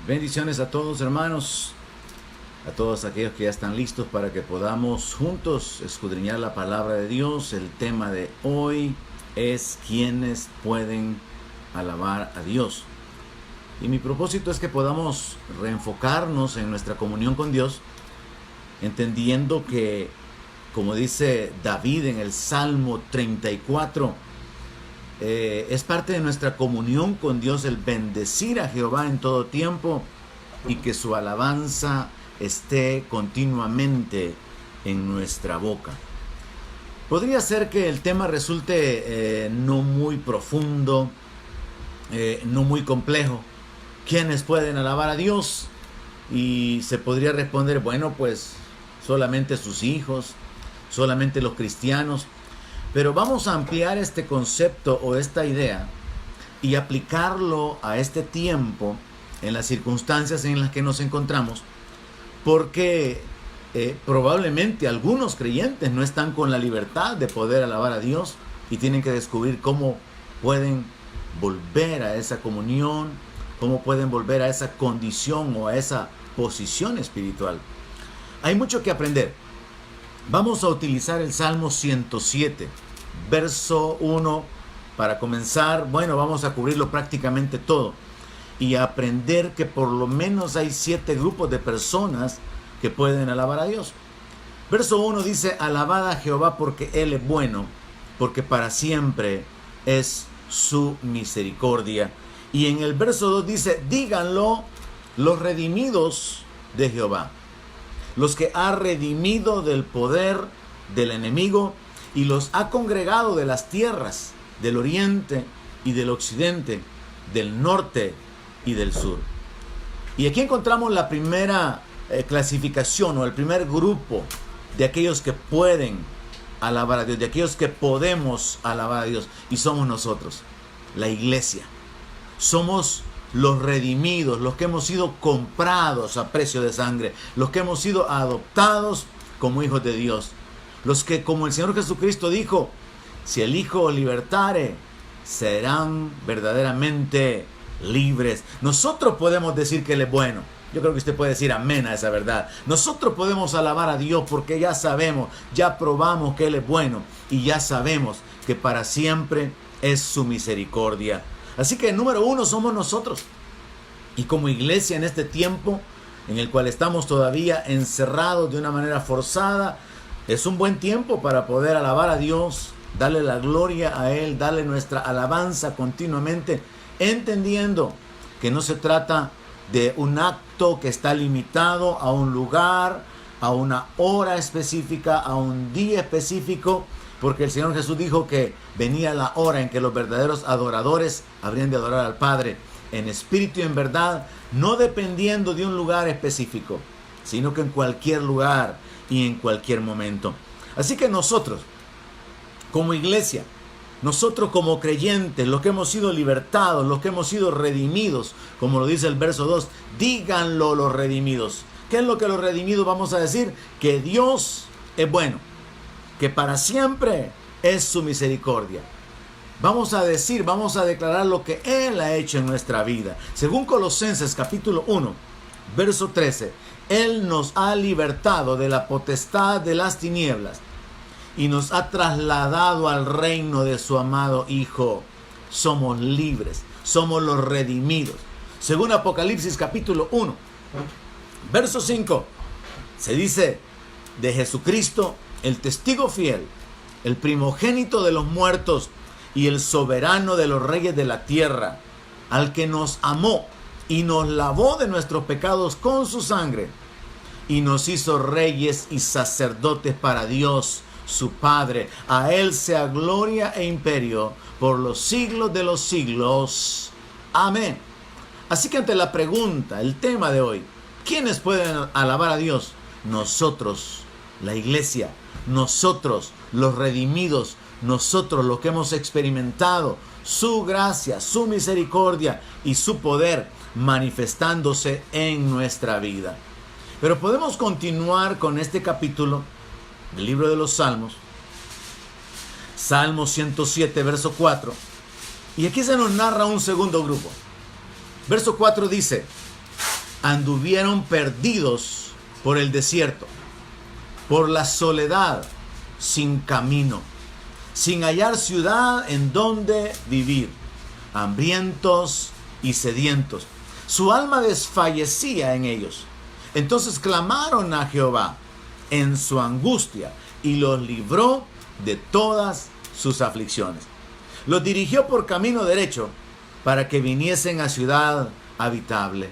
Bendiciones a todos, hermanos, a todos aquellos que ya están listos para que podamos juntos escudriñar la palabra de Dios. El tema de hoy es ¿quiénes pueden alabar a Dios? Y mi propósito es que podamos reenfocarnos en nuestra comunión con Dios, entendiendo que, como dice David en el Salmo 34, es parte de nuestra comunión con Dios el bendecir a Jehová en todo tiempo y que su alabanza esté continuamente en nuestra boca. Podría ser que el tema resulte no muy profundo, no muy complejo. ¿Quiénes pueden alabar a Dios? Y se podría responder, bueno, pues solamente sus hijos, solamente los cristianos. Pero vamos a ampliar este concepto o esta idea y aplicarlo a este tiempo, en las circunstancias en las que nos encontramos, porque probablemente algunos creyentes no están con la libertad de poder alabar a Dios y tienen que descubrir cómo pueden volver a esa comunión, cómo pueden volver a esa condición o a esa posición espiritual. Hay mucho que aprender. Vamos a utilizar el Salmo 107, verso 1, para comenzar. Bueno, vamos a cubrirlo prácticamente todo y aprender que por lo menos hay 7 grupos de personas que pueden alabar a Dios. Verso 1 dice, alabad a Jehová porque Él es bueno, porque para siempre es su misericordia. Y en el verso 2 dice, díganlo los redimidos de Jehová, los que ha redimido del poder del enemigo y los ha congregado de las tierras del oriente y del occidente, del norte y del sur. Y aquí encontramos la primera clasificación o el primer grupo de aquellos que pueden alabar a Dios, de aquellos que podemos alabar a Dios, y somos nosotros, la iglesia. Somos los redimidos, los que hemos sido comprados a precio de sangre, los que hemos sido adoptados como hijos de Dios, los que, como el Señor Jesucristo dijo, si el Hijo os libertare, serán verdaderamente libres. Nosotros podemos decir que Él es bueno. Yo creo que usted puede decir amén a esa verdad. Nosotros podemos alabar a Dios porque ya sabemos, ya probamos que Él es bueno y ya sabemos que para siempre es su misericordia. Así que número 1 somos nosotros. Y como iglesia en este tiempo en el cual estamos todavía encerrados de una manera forzada, es un buen tiempo para poder alabar a Dios, darle la gloria a Él, darle nuestra alabanza continuamente, entendiendo que no se trata de un acto que está limitado a un lugar, a una hora específica, a un día específico, porque el Señor Jesús dijo que venía la hora en que los verdaderos adoradores habrían de adorar al Padre en espíritu y en verdad, no dependiendo de un lugar específico, sino que en cualquier lugar y en cualquier momento. Así que nosotros, como iglesia, nosotros como creyentes, los que hemos sido libertados, los que hemos sido redimidos, como lo dice el verso 2, díganlo los redimidos. ¿Qué es lo que los redimidos vamos a decir? Que Dios es bueno, que para siempre es su misericordia. Vamos a decir, vamos a declarar lo que Él ha hecho en nuestra vida. Según Colosenses capítulo 1, verso 13, Él nos ha libertado de la potestad de las tinieblas y nos ha trasladado al reino de su amado Hijo. Somos libres, somos los redimidos. Según Apocalipsis capítulo 1, verso 5, se dice de Jesucristo, el testigo fiel, el primogénito de los muertos y el soberano de los reyes de la tierra, al que nos amó y nos lavó de nuestros pecados con su sangre y nos hizo reyes y sacerdotes para Dios, su Padre. A Él sea gloria e imperio por los siglos de los siglos. Amén. Así que ante la pregunta, el tema de hoy, ¿quiénes pueden alabar a Dios? Nosotros, la iglesia, nosotros, los redimidos, nosotros, los que hemos experimentado su gracia, su misericordia y su poder manifestándose en nuestra vida. Pero podemos continuar con este capítulo del libro de los Salmos, Salmo 107, verso 4. Y aquí se nos narra un segundo grupo. Verso 4 dice: anduvieron perdidos por el desierto, por la soledad, sin camino, sin hallar ciudad en donde vivir, hambrientos y sedientos. Su alma desfallecía en ellos. Entonces clamaron a Jehová en su angustia y los libró de todas sus aflicciones. Los dirigió por camino derecho para que viniesen a ciudad habitable.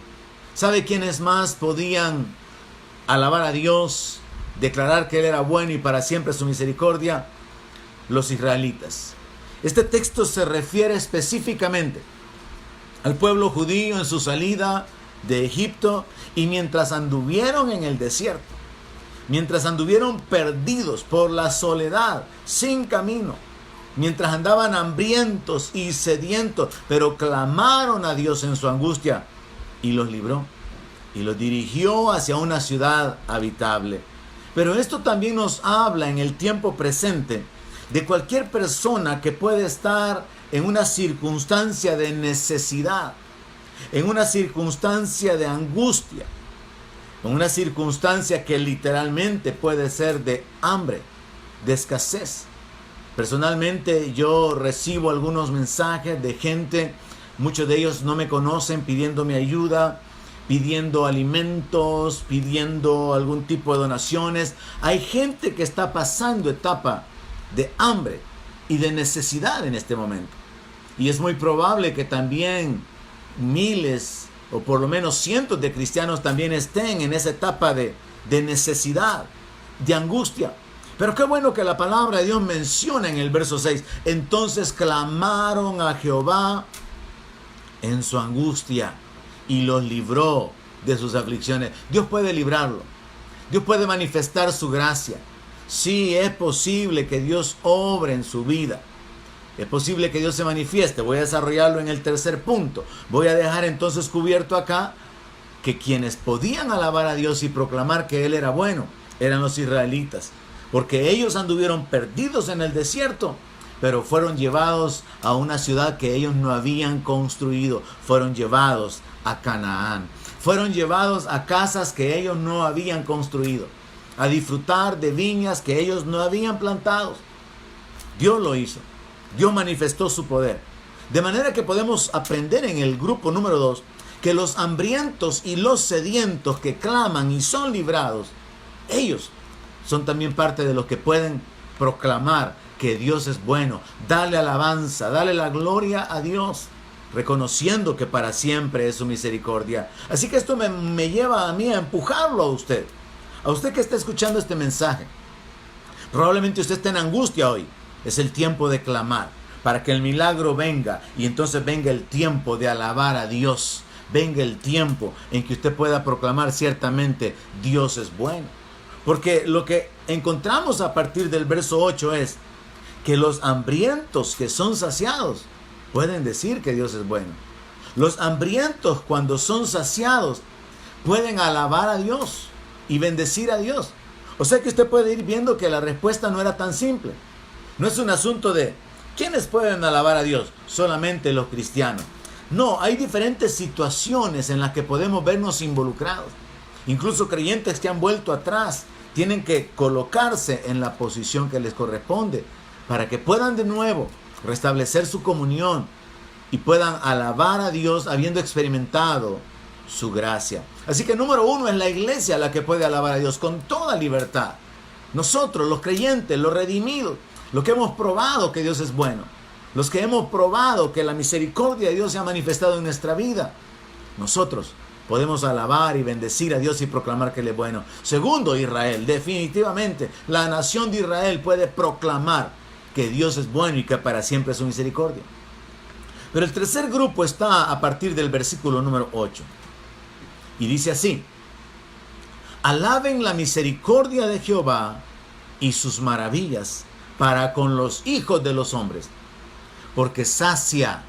¿Sabe quiénes más podían alabar a Dios, declarar que Él era bueno y para siempre su misericordia? Los israelitas. Este texto se refiere específicamente al pueblo judío en su salida de Egipto y mientras anduvieron en el desierto, mientras anduvieron perdidos por la soledad, sin camino, mientras andaban hambrientos y sedientos, pero clamaron a Dios en su angustia y los libró y los dirigió hacia una ciudad habitable. Pero esto también nos habla en el tiempo presente de cualquier persona que puede estar en una circunstancia de necesidad, en una circunstancia de angustia, en una circunstancia que literalmente puede ser de hambre, de escasez. Personalmente yo recibo algunos mensajes de gente, muchos de ellos no me conocen, pidiéndome ayuda, pidiendo alimentos, pidiendo algún tipo de donaciones. Hay gente que está pasando etapa de hambre y de necesidad en este momento. Y es muy probable que también miles o por lo menos cientos de cristianos también estén en esa etapa de necesidad, de angustia. Pero qué bueno que la palabra de Dios menciona en el verso 6. Entonces clamaron a Jehová en su angustia y los libró de sus aflicciones. Dios puede librarlo. Dios puede manifestar su gracia. Sí, es posible que Dios obre en su vida. Es posible que Dios se manifieste. Voy a desarrollarlo en el tercer punto. Voy a dejar entonces cubierto acá que quienes podían alabar a Dios y proclamar que Él era bueno eran los israelitas. Porque ellos anduvieron perdidos en el desierto, pero fueron llevados a una ciudad que ellos no habían construido. Fueron llevados a Canaán. Fueron llevados a casas que ellos no habían construido, a disfrutar de viñas que ellos no habían plantado. Dios lo hizo. Dios manifestó su poder. De manera que podemos aprender en el grupo número 2 que los hambrientos y los sedientos que claman y son librados, ellos son también parte de los que pueden proclamar que Dios es bueno, darle alabanza, darle la gloria a Dios, reconociendo que para siempre es su misericordia. Así que esto me lleva a mí a empujarlo a usted que está escuchando este mensaje. Probablemente usted esté en angustia hoy. Es el tiempo de clamar para que el milagro venga y entonces venga el tiempo de alabar a Dios. Venga el tiempo en que usted pueda proclamar ciertamente Dios es bueno. Porque lo que encontramos a partir del verso 8 es que los hambrientos que son saciados pueden decir que Dios es bueno. Los hambrientos cuando son saciados pueden alabar a Dios y bendecir a Dios. O sea que usted puede ir viendo que la respuesta no era tan simple. No es un asunto de ¿quiénes pueden alabar a Dios? Solamente los cristianos. No, hay diferentes situaciones en las que podemos vernos involucrados. Incluso creyentes que han vuelto atrás tienen que colocarse en la posición que les corresponde para que puedan de nuevo restablecer su comunión y puedan alabar a Dios habiendo experimentado su gracia. Así que número 1 es la iglesia la que puede alabar a Dios con toda libertad. Nosotros, los creyentes, los redimidos, los que hemos probado que Dios es bueno, los que hemos probado que la misericordia de Dios se ha manifestado en nuestra vida, nosotros podemos alabar y bendecir a Dios y proclamar que Él es bueno. Segundo, Israel. Definitivamente, la nación de Israel puede proclamar que Dios es bueno y que para siempre es su misericordia. Pero el tercer grupo está a partir del versículo número 8. Y dice así: alaben la misericordia de Jehová y sus maravillas para con los hijos de los hombres, porque sacia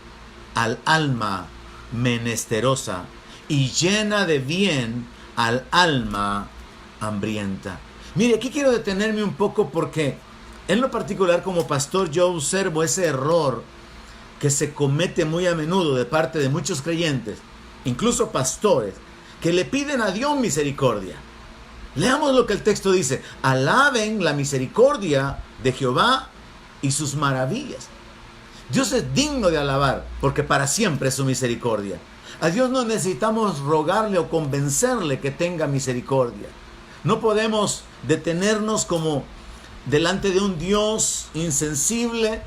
al alma menesterosa y llena de bien al alma hambrienta. Mire, aquí quiero detenerme un poco porque en lo particular como pastor yo observo ese error que se comete muy a menudo de parte de muchos creyentes, incluso pastores, que le piden a Dios misericordia. Leamos lo que el texto dice. Alaben la misericordia de Jehová y sus maravillas. Dios es digno de alabar, porque para siempre es su misericordia. A Dios no necesitamos rogarle o convencerle que tenga misericordia. No podemos detenernos como delante de un Dios insensible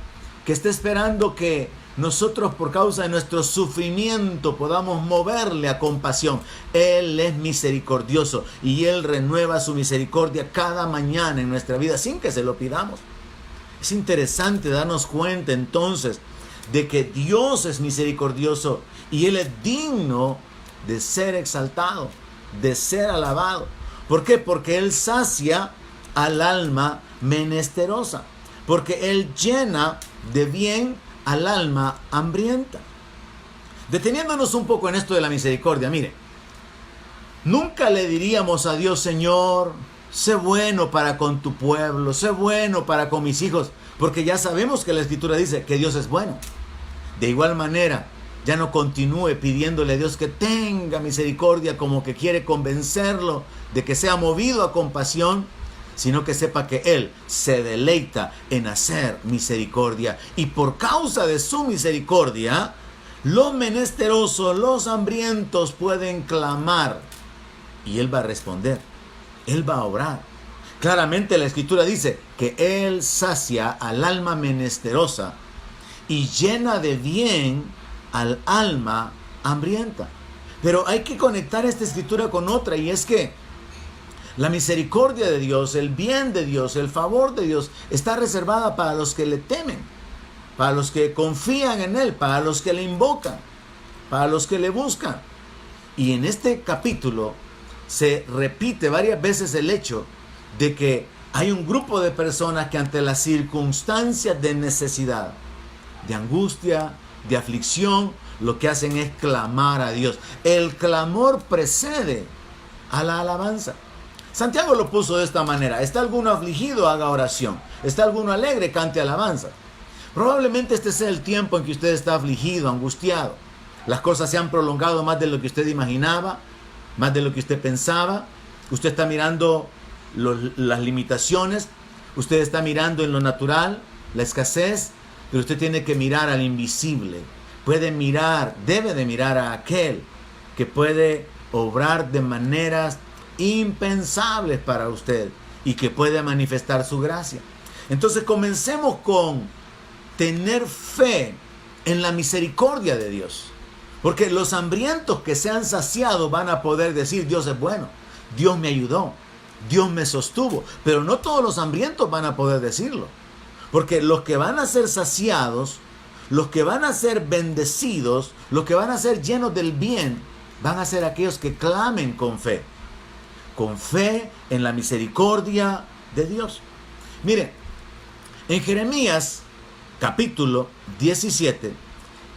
que está esperando que nosotros, por causa de nuestro sufrimiento, podamos moverle a compasión. Él es misericordioso y Él renueva su misericordia cada mañana en nuestra vida sin que se lo pidamos. Es interesante darnos cuenta entonces de que Dios es misericordioso y Él es digno de ser exaltado, de ser alabado. ¿Por qué? Porque Él sacia al alma menesterosa, porque Él llena de bien al alma hambrienta. Deteniéndonos un poco en esto de la misericordia, mire, nunca le diríamos a Dios: Señor, sé bueno para con tu pueblo, sé bueno para con mis hijos, porque ya sabemos que la Escritura dice que Dios es bueno. De igual manera, ya no continúe pidiéndole a Dios que tenga misericordia como que quiere convencerlo de que sea movido a compasión, sino que sepa que Él se deleita en hacer misericordia. Y por causa de su misericordia, los menesterosos, los hambrientos pueden clamar. Y Él va a responder. Él va a obrar. Claramente la Escritura dice que Él sacia al alma menesterosa y llena de bien al alma hambrienta. Pero hay que conectar esta Escritura con otra, y es que la misericordia de Dios, el bien de Dios, el favor de Dios está reservada para los que le temen, para los que confían en Él, para los que le invocan, para los que le buscan. Y en este capítulo se repite varias veces el hecho de que hay un grupo de personas que ante las circunstancias de necesidad, de angustia, de aflicción, lo que hacen es clamar a Dios. El clamor precede a la alabanza. Santiago lo puso de esta manera: ¿está alguno afligido? Haga oración. ¿Está alguno alegre? Cante alabanza. Probablemente este sea el tiempo en que usted está afligido, angustiado. Las cosas se han prolongado más de lo que usted imaginaba, más de lo que usted pensaba. Usted está mirando las limitaciones, usted está mirando en lo natural, la escasez, pero usted tiene que mirar al invisible. Puede mirar, debe de mirar a aquel que puede obrar de maneras impensables para usted y que puede manifestar su gracia. Entonces comencemos con tener fe en la misericordia de Dios, porque los hambrientos que se han saciado van a poder decir: Dios es bueno, Dios me ayudó, Dios me sostuvo. Pero no todos los hambrientos van a poder decirlo, porque los que van a ser saciados, los que van a ser bendecidos, los que van a ser llenos del bien, van a ser aquellos que clamen con fe en la misericordia de Dios. Miren, en Jeremías capítulo 17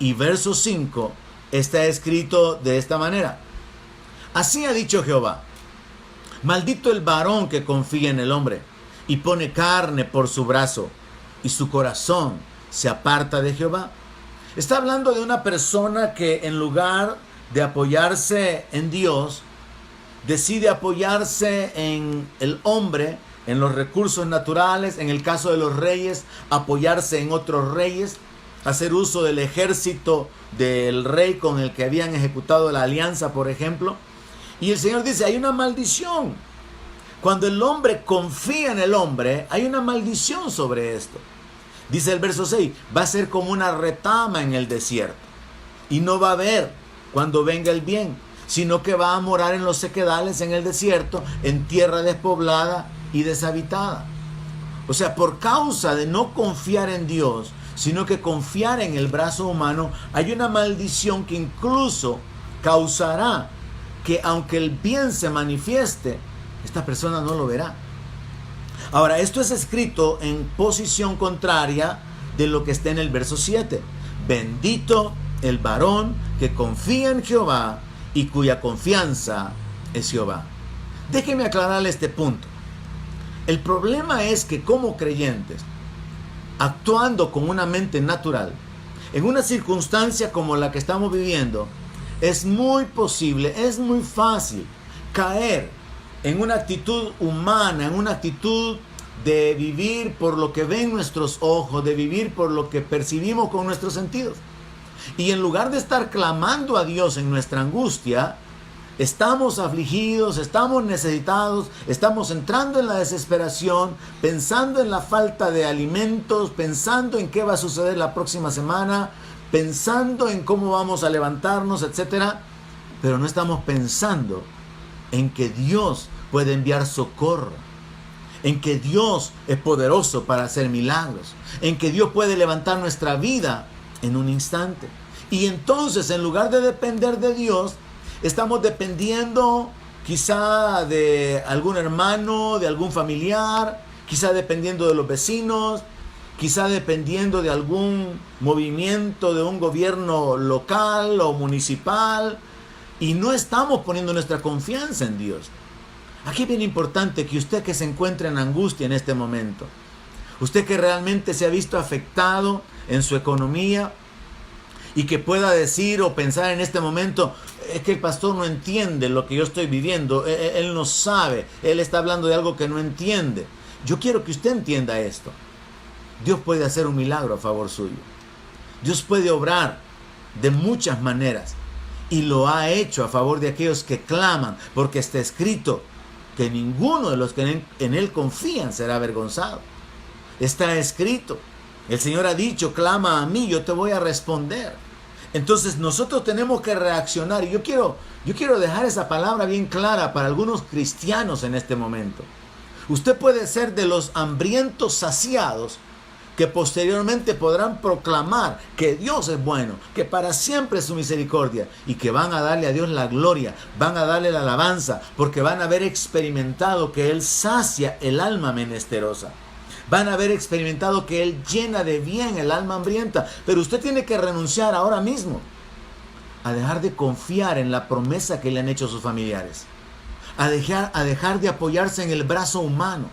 y verso 5 está escrito de esta manera: así ha dicho Jehová, maldito el varón que confía en el hombre y pone carne por su brazo, y su corazón se aparta de Jehová. Está hablando de una persona que, en lugar de apoyarse en Dios, decide apoyarse en el hombre, en los recursos naturales, en el caso de los reyes, apoyarse en otros reyes, hacer uso del ejército del rey con el que habían ejecutado la alianza, por ejemplo. Y el Señor dice: hay una maldición. Cuando el hombre confía en el hombre, hay una maldición sobre esto. Dice el verso 6, va a ser como una retama en el desierto, y no va a ver cuando venga el bien, sino que va a morar en los sequedales, en el desierto, en tierra despoblada y deshabitada. O sea, por causa de no confiar en Dios, sino que confiar en el brazo humano, hay una maldición que incluso causará que, aunque el bien se manifieste, esta persona no lo verá. Ahora, esto es escrito en posición contraria de lo que está en el verso 7. Bendito el varón que confía en Jehová y cuya confianza es Jehová. Déjeme aclararle este punto. El problema es que, como creyentes, actuando con una mente natural, en una circunstancia como la que estamos viviendo, es muy posible, es muy fácil caer en una actitud humana, en una actitud de vivir por lo que ven nuestros ojos, de vivir por lo que percibimos con nuestros sentidos. Y en lugar de estar clamando a Dios en nuestra angustia, estamos afligidos, estamos necesitados, estamos entrando en la desesperación, pensando en la falta de alimentos, pensando en qué va a suceder la próxima semana, pensando en cómo vamos a levantarnos, etc. Pero no estamos pensando en que Dios puede enviar socorro, en que Dios es poderoso para hacer milagros, en que Dios puede levantar nuestra vida en un instante. Y entonces, en lugar de depender de Dios, estamos dependiendo quizá de algún hermano, de algún familiar, quizá dependiendo de los vecinos, quizá dependiendo de algún movimiento de un gobierno local o municipal, y no estamos poniendo nuestra confianza en Dios. Aquí es bien importante que usted que se encuentra en angustia en este momento, usted que realmente se ha visto afectado en su economía y que pueda decir o pensar en este momento, es que el pastor no entiende lo que yo estoy viviendo, él no sabe, él está hablando de algo que no entiende. Yo quiero que usted entienda esto. Dios puede hacer un milagro a favor suyo. Dios puede obrar de muchas maneras y lo ha hecho a favor de aquellos que claman, porque está escrito que ninguno de los que en Él confían será avergonzado. Está escrito. El Señor ha dicho, clama a mí, yo te voy a responder. Entonces nosotros tenemos que reaccionar. Y yo quiero dejar esa palabra bien clara para algunos cristianos en este momento. Usted puede ser de los hambrientos saciados que posteriormente podrán proclamar que Dios es bueno, que para siempre es su misericordia y que van a darle a Dios la gloria, van a darle la alabanza, porque van a haber experimentado que Él sacia el alma menesterosa. Van a haber experimentado que Él llena de bien el alma hambrienta. Pero usted tiene que renunciar ahora mismo a dejar de confiar en la promesa que le han hecho sus familiares, a dejar de apoyarse en el brazo humano,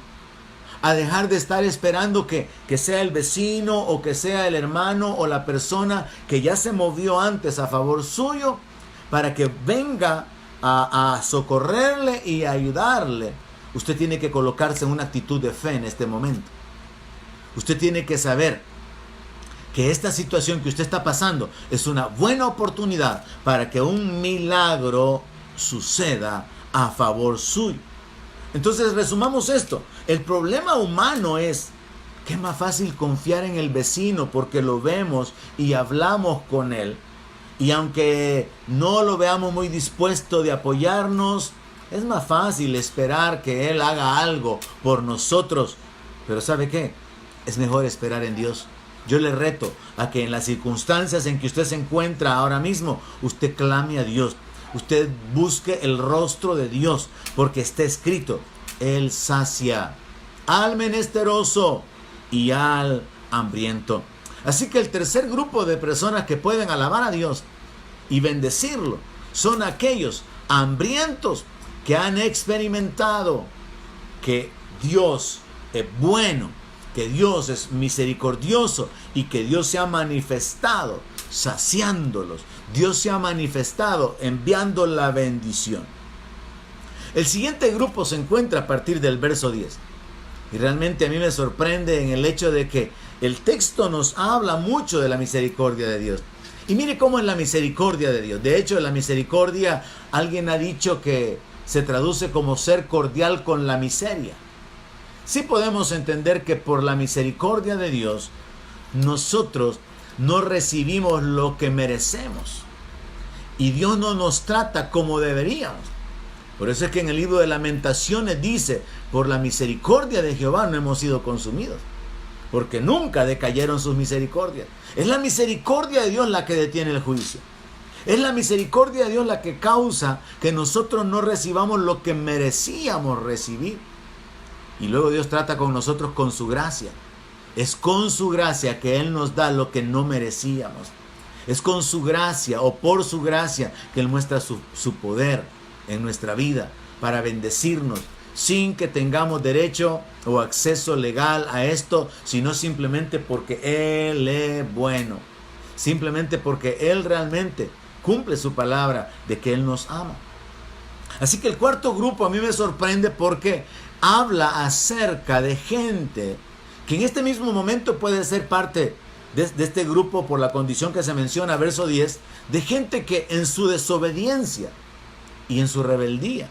a dejar de estar esperando que sea el vecino o que sea el hermano o la persona que ya se movió antes a favor suyo para que venga a socorrerle y a ayudarle. Usted tiene que colocarse en una actitud de fe en este momento. Usted tiene que saber que esta situación que usted está pasando es una buena oportunidad para que un milagro suceda a favor suyo. Entonces resumamos esto. El problema humano es que es más fácil confiar en el vecino porque lo vemos y hablamos con él. Y aunque no lo veamos muy dispuesto de apoyarnos, es más fácil esperar que él haga algo por nosotros. Pero ¿sabe qué? Es mejor esperar en Dios. Yo le reto a que en las circunstancias en que usted se encuentra ahora mismo, usted clame a Dios. Usted busque el rostro de Dios, porque está escrito, Él sacia al menesteroso y al hambriento. Así que el tercer grupo de personas que pueden alabar a Dios y bendecirlo son aquellos hambrientos que han experimentado que Dios es bueno, que Dios es misericordioso y que Dios se ha manifestado saciándolos. Dios se ha manifestado enviando la bendición. El siguiente grupo se encuentra a partir del verso 10. Y realmente a mí me sorprende en el hecho de que el texto nos habla mucho de la misericordia de Dios. Y mire cómo es la misericordia de Dios. De hecho, la misericordia, alguien ha dicho que se traduce como ser cordial con la miseria. Sí podemos entender que por la misericordia de Dios, nosotros no recibimos lo que merecemos. Y Dios no nos trata como deberíamos. Por eso es que en el libro de Lamentaciones dice, por la misericordia de Jehová no hemos sido consumidos. Porque nunca decayeron sus misericordias. Es la misericordia de Dios la que detiene el juicio. Es la misericordia de Dios la que causa que nosotros no recibamos lo que merecíamos recibir. Y luego Dios trata con nosotros con su gracia. Es con su gracia que Él nos da lo que no merecíamos. Es con su gracia o por su gracia que Él muestra su poder en nuestra vida para bendecirnos sin que tengamos derecho o acceso legal a esto, sino simplemente porque Él es bueno. Simplemente porque Él realmente cumple su palabra de que Él nos ama. Así que el cuarto grupo a mí me sorprende porque habla acerca de gente que en este mismo momento puede ser parte de este grupo por la condición que se menciona, verso 10, de gente que en su desobediencia y en su rebeldía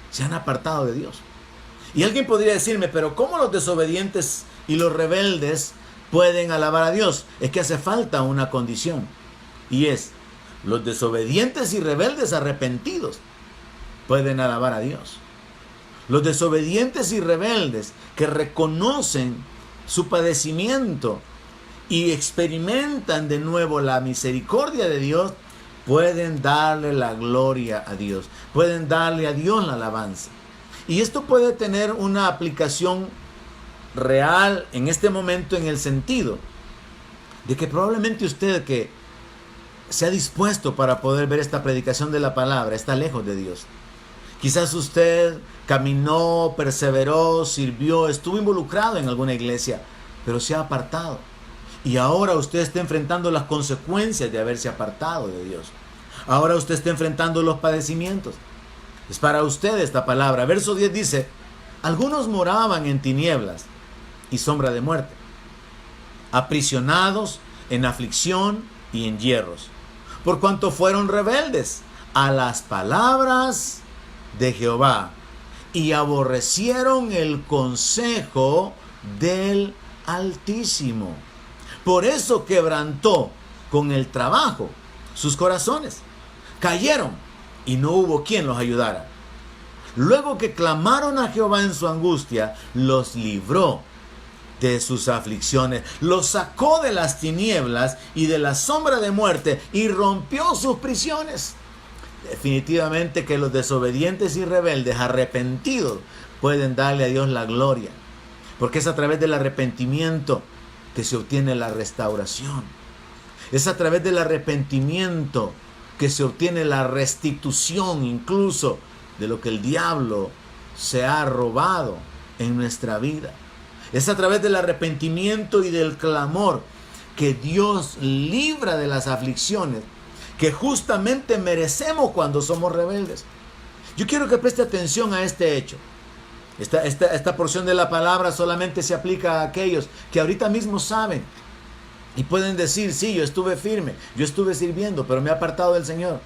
se han apartado de Dios. Y alguien podría decirme, pero ¿cómo los desobedientes y los rebeldes pueden alabar a Dios? Es que hace falta una condición, y es los desobedientes y rebeldes arrepentidos pueden alabar a Dios. Los desobedientes y rebeldes que reconocen su padecimiento y experimentan de nuevo la misericordia de Dios, pueden darle la gloria a Dios, pueden darle a Dios la alabanza. Y esto puede tener una aplicación real en este momento, en el sentido de que probablemente usted, que se ha dispuesto para poder ver esta predicación de la palabra, está lejos de Dios. Quizás usted caminó, perseveró, sirvió, estuvo involucrado en alguna iglesia, pero se ha apartado. Y ahora usted está enfrentando las consecuencias de haberse apartado de Dios. Ahora usted está enfrentando los padecimientos. Es para usted esta palabra. Verso 10 dice, algunos moraban en tinieblas y sombra de muerte, aprisionados en aflicción y en hierros, por cuanto fueron rebeldes a las palabras de Jehová y aborrecieron el consejo del Altísimo. Por eso quebrantó con el trabajo sus corazones. Cayeron y no hubo quien los ayudara. Luego que clamaron a Jehová en su angustia, los libró de sus aflicciones, los sacó de las tinieblas y de la sombra de muerte y rompió sus prisiones. Definitivamente que los desobedientes y rebeldes arrepentidos pueden darle a Dios la gloria, porque es a través del arrepentimiento que se obtiene la restauración. Es a través del arrepentimiento que se obtiene la restitución incluso de lo que el diablo se ha robado en nuestra vida. Es a través del arrepentimiento y del clamor que Dios libra de las aflicciones que justamente merecemos cuando somos rebeldes. Yo quiero que preste atención a este hecho. Esta porción de la palabra solamente se aplica a aquellos que ahorita mismo saben y pueden decir, sí, yo estuve firme, yo estuve sirviendo, pero me he apartado del Señor.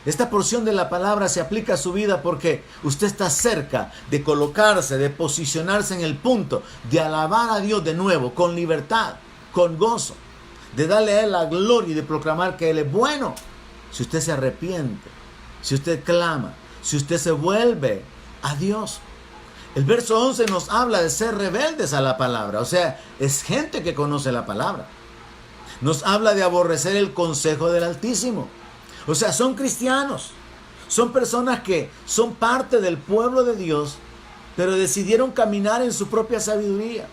Esta porción de la palabra se aplica a su vida porque usted está cerca de colocarse, de posicionarse en el punto de alabar a Dios de nuevo, con libertad, con gozo, de darle a Él la gloria y de proclamar que Él es bueno. Si usted se arrepiente, si usted clama, si usted se vuelve a Dios. El verso 11 nos habla de ser rebeldes a la palabra, o sea, es gente que conoce la palabra. Nos habla de aborrecer el consejo del Altísimo. O sea, son cristianos, son personas que son parte del pueblo de Dios, pero decidieron caminar en su propia sabiduría.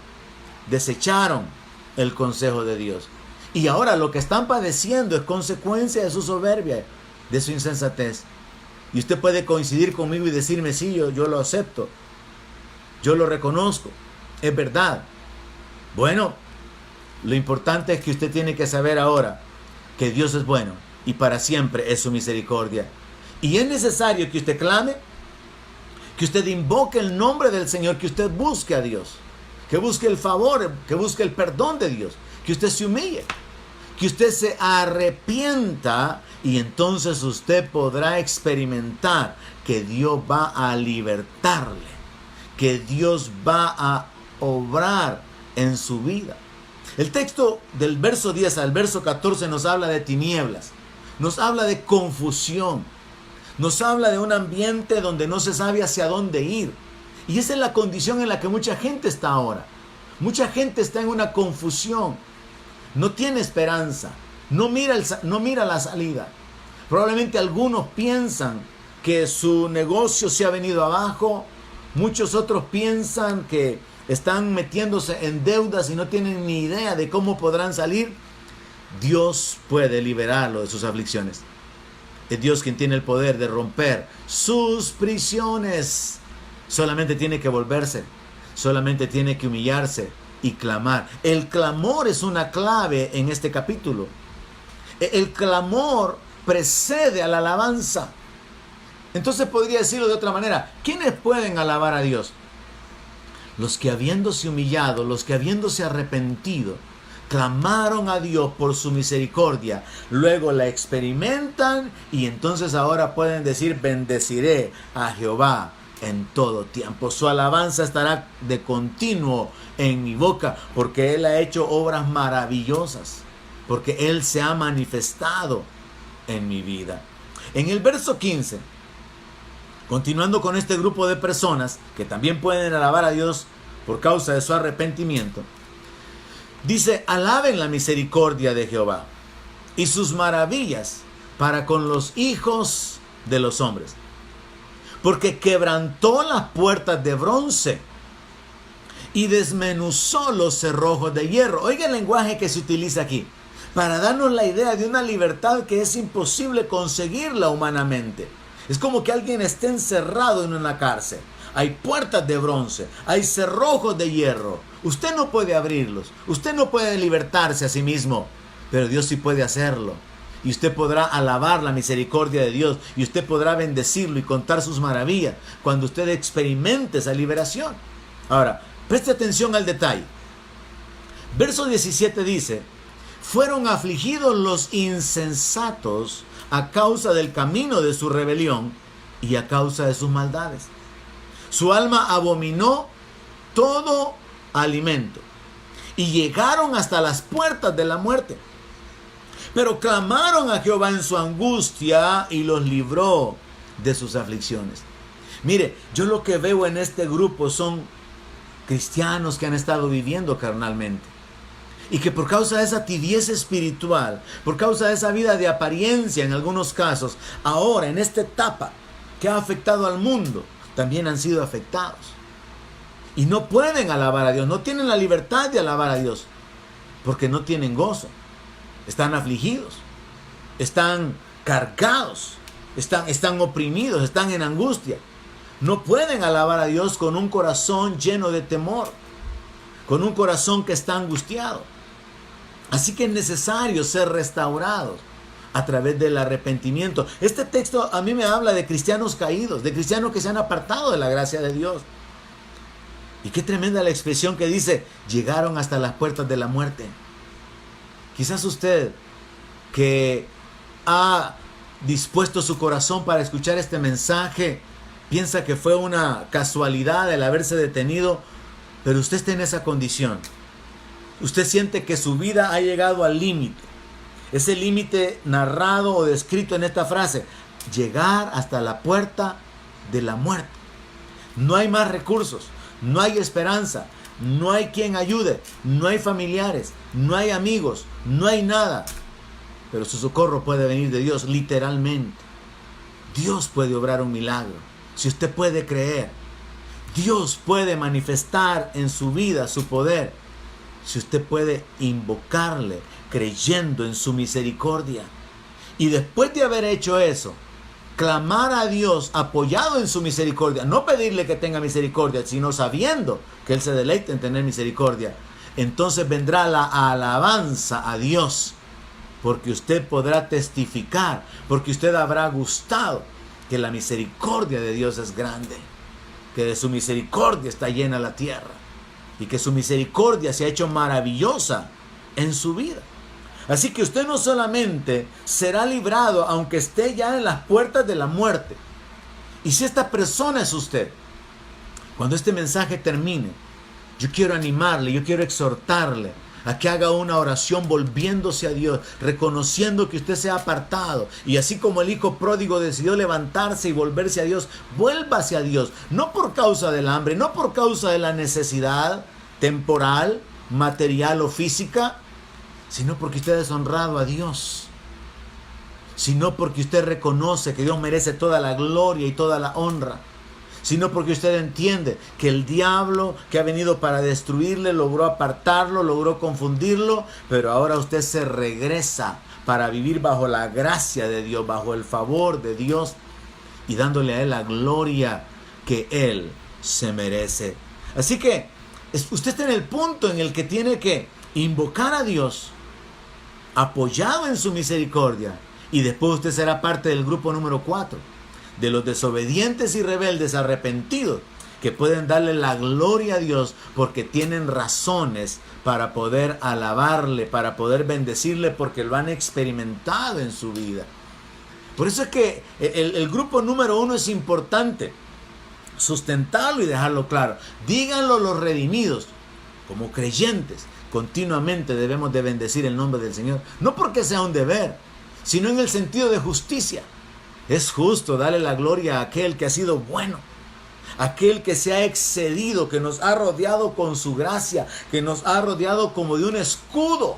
Desecharon el consejo de Dios. Y ahora lo que están padeciendo es consecuencia de su soberbia, de su insensatez. Y usted puede coincidir conmigo y decirme, sí, yo lo acepto, yo lo reconozco, es verdad. Bueno, lo importante es que usted tiene que saber ahora que Dios es bueno y para siempre es su misericordia. Y es necesario que usted clame, que usted invoque el nombre del Señor, que usted busque a Dios, que busque el favor, que busque el perdón de Dios, que usted se humille, que usted se arrepienta, y entonces usted podrá experimentar que Dios va a libertarle, que Dios va a obrar en su vida. El texto del verso 10 al verso 14 nos habla de tinieblas, nos habla de confusión, nos habla de un ambiente donde no se sabe hacia dónde ir. Y esa es la condición en la que mucha gente está ahora. Mucha gente está en una confusión, no tiene esperanza, no mira la salida. Probablemente algunos piensan que su negocio se ha venido abajo, muchos otros piensan que están metiéndose en deudas y no tienen ni idea de cómo podrán salir. Dios puede liberarlo de sus aflicciones. Es Dios quien tiene el poder de romper sus prisiones. Solamente tiene que volverse, solamente tiene que humillarse y clamar. El clamor es una clave en este capítulo. El clamor precede a la alabanza. Entonces podría decirlo de otra manera. ¿Quiénes pueden alabar a Dios? Los que habiéndose humillado, los que habiéndose arrepentido, clamaron a Dios por su misericordia, luego la experimentan y entonces ahora pueden decir: bendeciré a Jehová en todo tiempo. Su alabanza estará de continuo en mi boca, porque Él ha hecho obras maravillosas, porque Él se ha manifestado en mi vida. En el verso 15, continuando con este grupo de personas que también pueden alabar a Dios por causa de su arrepentimiento, dice: alaben la misericordia de Jehová y sus maravillas para con los hijos de los hombres, porque quebrantó las puertas de bronce y desmenuzó los cerrojos de hierro. Oiga el lenguaje que se utiliza aquí, para darnos la idea de una libertad que es imposible conseguirla humanamente. Es como que alguien esté encerrado en una cárcel. Hay puertas de bronce, hay cerrojos de hierro. Usted no puede abrirlos, usted no puede libertarse a sí mismo, pero Dios sí puede hacerlo. Y usted podrá alabar la misericordia de Dios, y usted podrá bendecirlo y contar sus maravillas cuando usted experimente esa liberación. Ahora, preste atención al detalle. Verso 17 dice: fueron afligidos los insensatos a causa del camino de su rebelión y a causa de sus maldades. Su alma abominó todo alimento y llegaron hasta las puertas de la muerte. Pero clamaron a Jehová en su angustia y los libró de sus aflicciones. Mire, yo lo que veo en este grupo son cristianos que han estado viviendo carnalmente y que por causa de esa tibieza espiritual, por causa de esa vida de apariencia en algunos casos, ahora en esta etapa que ha afectado al mundo, también han sido afectados. Y no pueden alabar a Dios, no tienen la libertad de alabar a Dios, porque no tienen gozo. Están afligidos, están cargados, están oprimidos, están en angustia. No pueden alabar a Dios con un corazón lleno de temor, con un corazón que está angustiado. Así que es necesario ser restaurados a través del arrepentimiento. Este texto a mí me habla de cristianos caídos, de cristianos que se han apartado de la gracia de Dios. Y qué tremenda la expresión que dice: llegaron hasta las puertas de la muerte. Quizás usted, que ha dispuesto su corazón para escuchar este mensaje, piensa que fue una casualidad el haberse detenido, pero usted está en esa condición. Usted siente que su vida ha llegado al límite. Ese límite narrado o descrito en esta frase: llegar hasta la puerta de la muerte. No hay más recursos, no hay esperanza, no hay quien ayude, no hay familiares, no hay amigos, no hay nada. Pero su socorro puede venir de Dios, literalmente. Dios puede obrar un milagro. Si usted puede creer, Dios puede manifestar en su vida su poder. Si usted puede invocarle creyendo en su misericordia. Y después de haber hecho eso, clamar a Dios apoyado en su misericordia. No pedirle que tenga misericordia, sino sabiendo que Él se deleita en tener misericordia. Entonces vendrá la alabanza a Dios, porque usted podrá testificar, porque usted habrá gustado que la misericordia de Dios es grande, que de su misericordia está llena la tierra y que su misericordia se ha hecho maravillosa en su vida. Así que usted no solamente será librado aunque esté ya en las puertas de la muerte. Y si esta persona es usted, cuando este mensaje termine, yo quiero animarle, yo quiero exhortarle a que haga una oración volviéndose a Dios, reconociendo que usted se ha apartado. Y así como el hijo pródigo decidió levantarse y volverse a Dios, vuélvase a Dios. No por causa del hambre, no por causa de la necesidad temporal, material o física, sino porque usted ha deshonrado a Dios, sino porque usted reconoce que Dios merece toda la gloria y toda la honra, sino porque usted entiende que el diablo que ha venido para destruirle logró apartarlo, logró confundirlo, pero ahora usted se regresa para vivir bajo la gracia de Dios, bajo el favor de Dios y dándole a Él la gloria que Él se merece. Así que usted está en el punto en el que tiene que invocar a Dios apoyado en su misericordia Y después usted será parte del grupo número 4, de los desobedientes y rebeldes arrepentidos, que pueden darle la gloria a Dios porque tienen razones para poder alabarle, para poder bendecirle, porque lo han experimentado en su vida. Por eso es que el grupo número 1 es importante sustentarlo y dejarlo claro. Díganlo los redimidos, como creyentes, continuamente debemos de bendecir el nombre del Señor, no porque sea un deber, sino en el sentido de justicia. Es justo darle la gloria a aquel que ha sido bueno, aquel que se ha excedido, que nos ha rodeado con su gracia, que nos ha rodeado como de un escudo,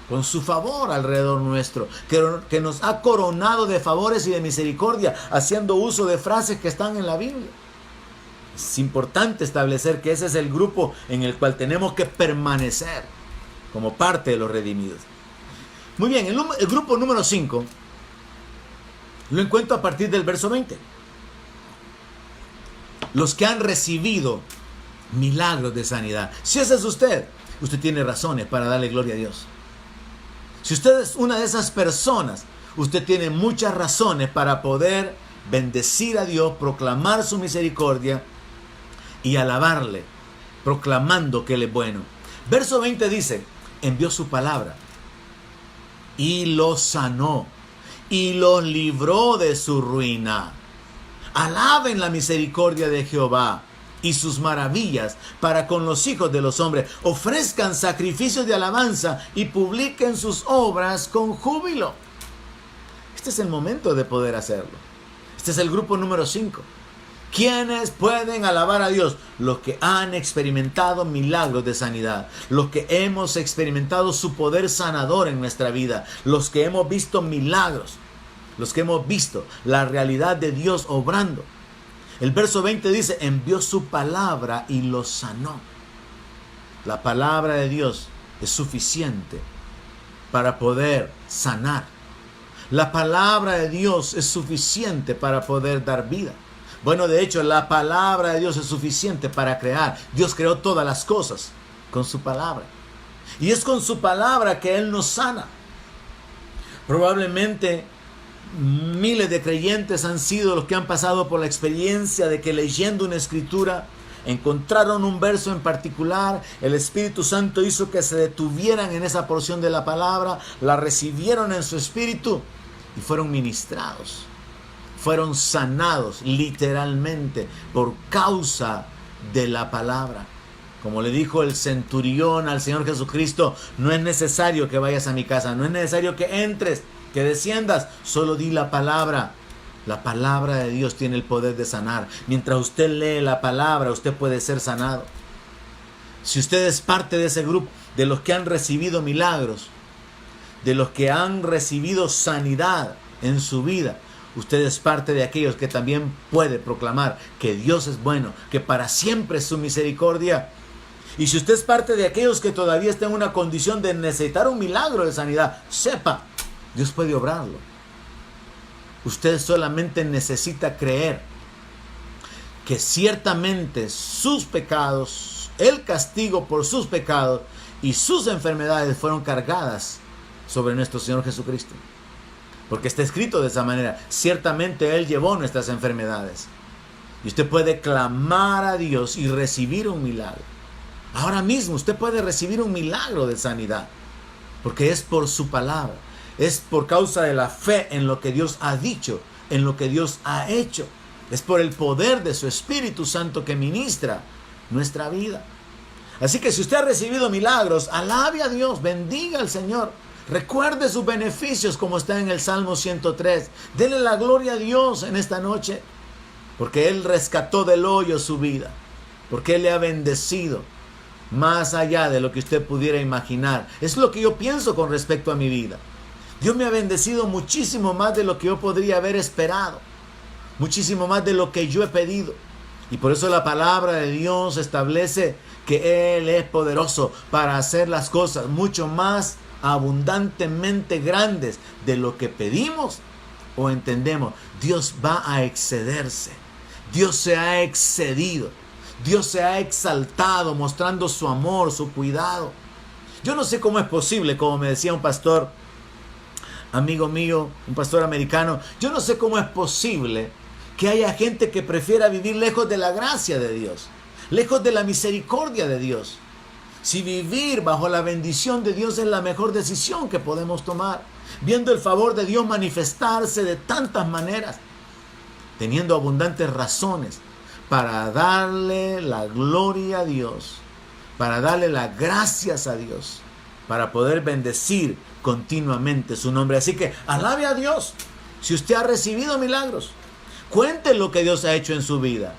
con su favor alrededor nuestro, que nos ha coronado de favores y de misericordia, haciendo uso de frases que están en la Biblia. Es importante establecer que ese es el grupo en el cual tenemos que permanecer como parte de los redimidos. Muy bien, el grupo número 5 lo encuentro a partir del verso 20. Los que han recibido milagros de sanidad. Si ese es usted tiene razones para darle gloria a Dios. Si usted es una de esas personas, usted tiene muchas razones para poder bendecir a Dios, proclamar su misericordia y alabarle, proclamando que Él es bueno. Verso 20 dice, envió su palabra y los sanó y los libró de su ruina. Alaben la misericordia de Jehová y sus maravillas para con los hijos de los hombres. Ofrezcan sacrificios de alabanza y publiquen sus obras con júbilo. Este es el momento de poder hacerlo. Este es el grupo número 5. ¿Quiénes pueden alabar a Dios? Los que han experimentado milagros de sanidad, los que hemos experimentado su poder sanador en nuestra vida, los que hemos visto milagros, los que hemos visto la realidad de Dios obrando. El verso 20 dice, envió su palabra y los sanó. La palabra de Dios es suficiente para poder sanar. La palabra de Dios es suficiente para poder dar vida. Bueno, de hecho, la palabra de Dios es suficiente para crear. Dios creó todas las cosas con su palabra. Y es con su palabra que Él nos sana. Probablemente miles de creyentes han sido los que han pasado por la experiencia de que leyendo una escritura encontraron un verso en particular, el Espíritu Santo hizo que se detuvieran en esa porción de la palabra, la recibieron en su espíritu y fueron ministrados, fueron sanados literalmente por causa de la palabra. Como le dijo el centurión al Señor Jesucristo, no es necesario que vayas a mi casa, no es necesario que entres, que desciendas, solo di la palabra. La palabra de Dios tiene el poder de sanar. Mientras usted lee la palabra, usted puede ser sanado. Si usted es parte de ese grupo, de los que han recibido milagros, de los que han recibido sanidad en su vida, usted es parte de aquellos que también puede proclamar que Dios es bueno, que para siempre es su misericordia. Y si usted es parte de aquellos que todavía está en una condición de necesitar un milagro de sanidad, sepa, Dios puede obrarlo. Usted solamente necesita creer que ciertamente sus pecados, el castigo por sus pecados y sus enfermedades fueron cargadas sobre nuestro Señor Jesucristo. Porque está escrito de esa manera. Ciertamente Él llevó nuestras enfermedades. Y usted puede clamar a Dios y recibir un milagro. Ahora mismo usted puede recibir un milagro de sanidad. Porque es por su palabra. Es por causa de la fe en lo que Dios ha dicho, en lo que Dios ha hecho. Es por el poder de su Espíritu Santo que ministra nuestra vida. Así que si usted ha recibido milagros, alabe a Dios, bendiga al Señor. Recuerde sus beneficios como está en el Salmo 103. Dele la gloria a Dios en esta noche. Porque Él rescató del hoyo su vida. Porque Él le ha bendecido más allá de lo que usted pudiera imaginar. Es lo que yo pienso con respecto a mi vida. Dios me ha bendecido muchísimo más de lo que yo podría haber esperado. Muchísimo más de lo que yo he pedido. Y por eso la palabra de Dios establece que Él es poderoso para hacer las cosas mucho más abundantemente grandes de lo que pedimos o entendemos. Dios va a excederse. Dios se ha excedido. Dios se ha exaltado mostrando su amor, su cuidado. Yo no sé cómo es posible, como me decía un pastor amigo mío, un pastor americano, yo no sé cómo es posible que haya gente que prefiera vivir lejos de la gracia de Dios, lejos de la misericordia de Dios. Si vivir bajo la bendición de Dios es la mejor decisión que podemos tomar, viendo el favor de Dios manifestarse de tantas maneras, teniendo abundantes razones para darle la gloria a Dios, para darle las gracias a Dios, para poder bendecir continuamente su nombre. Así que alabe a Dios. Si usted ha recibido milagros, cuente lo que Dios ha hecho en su vida.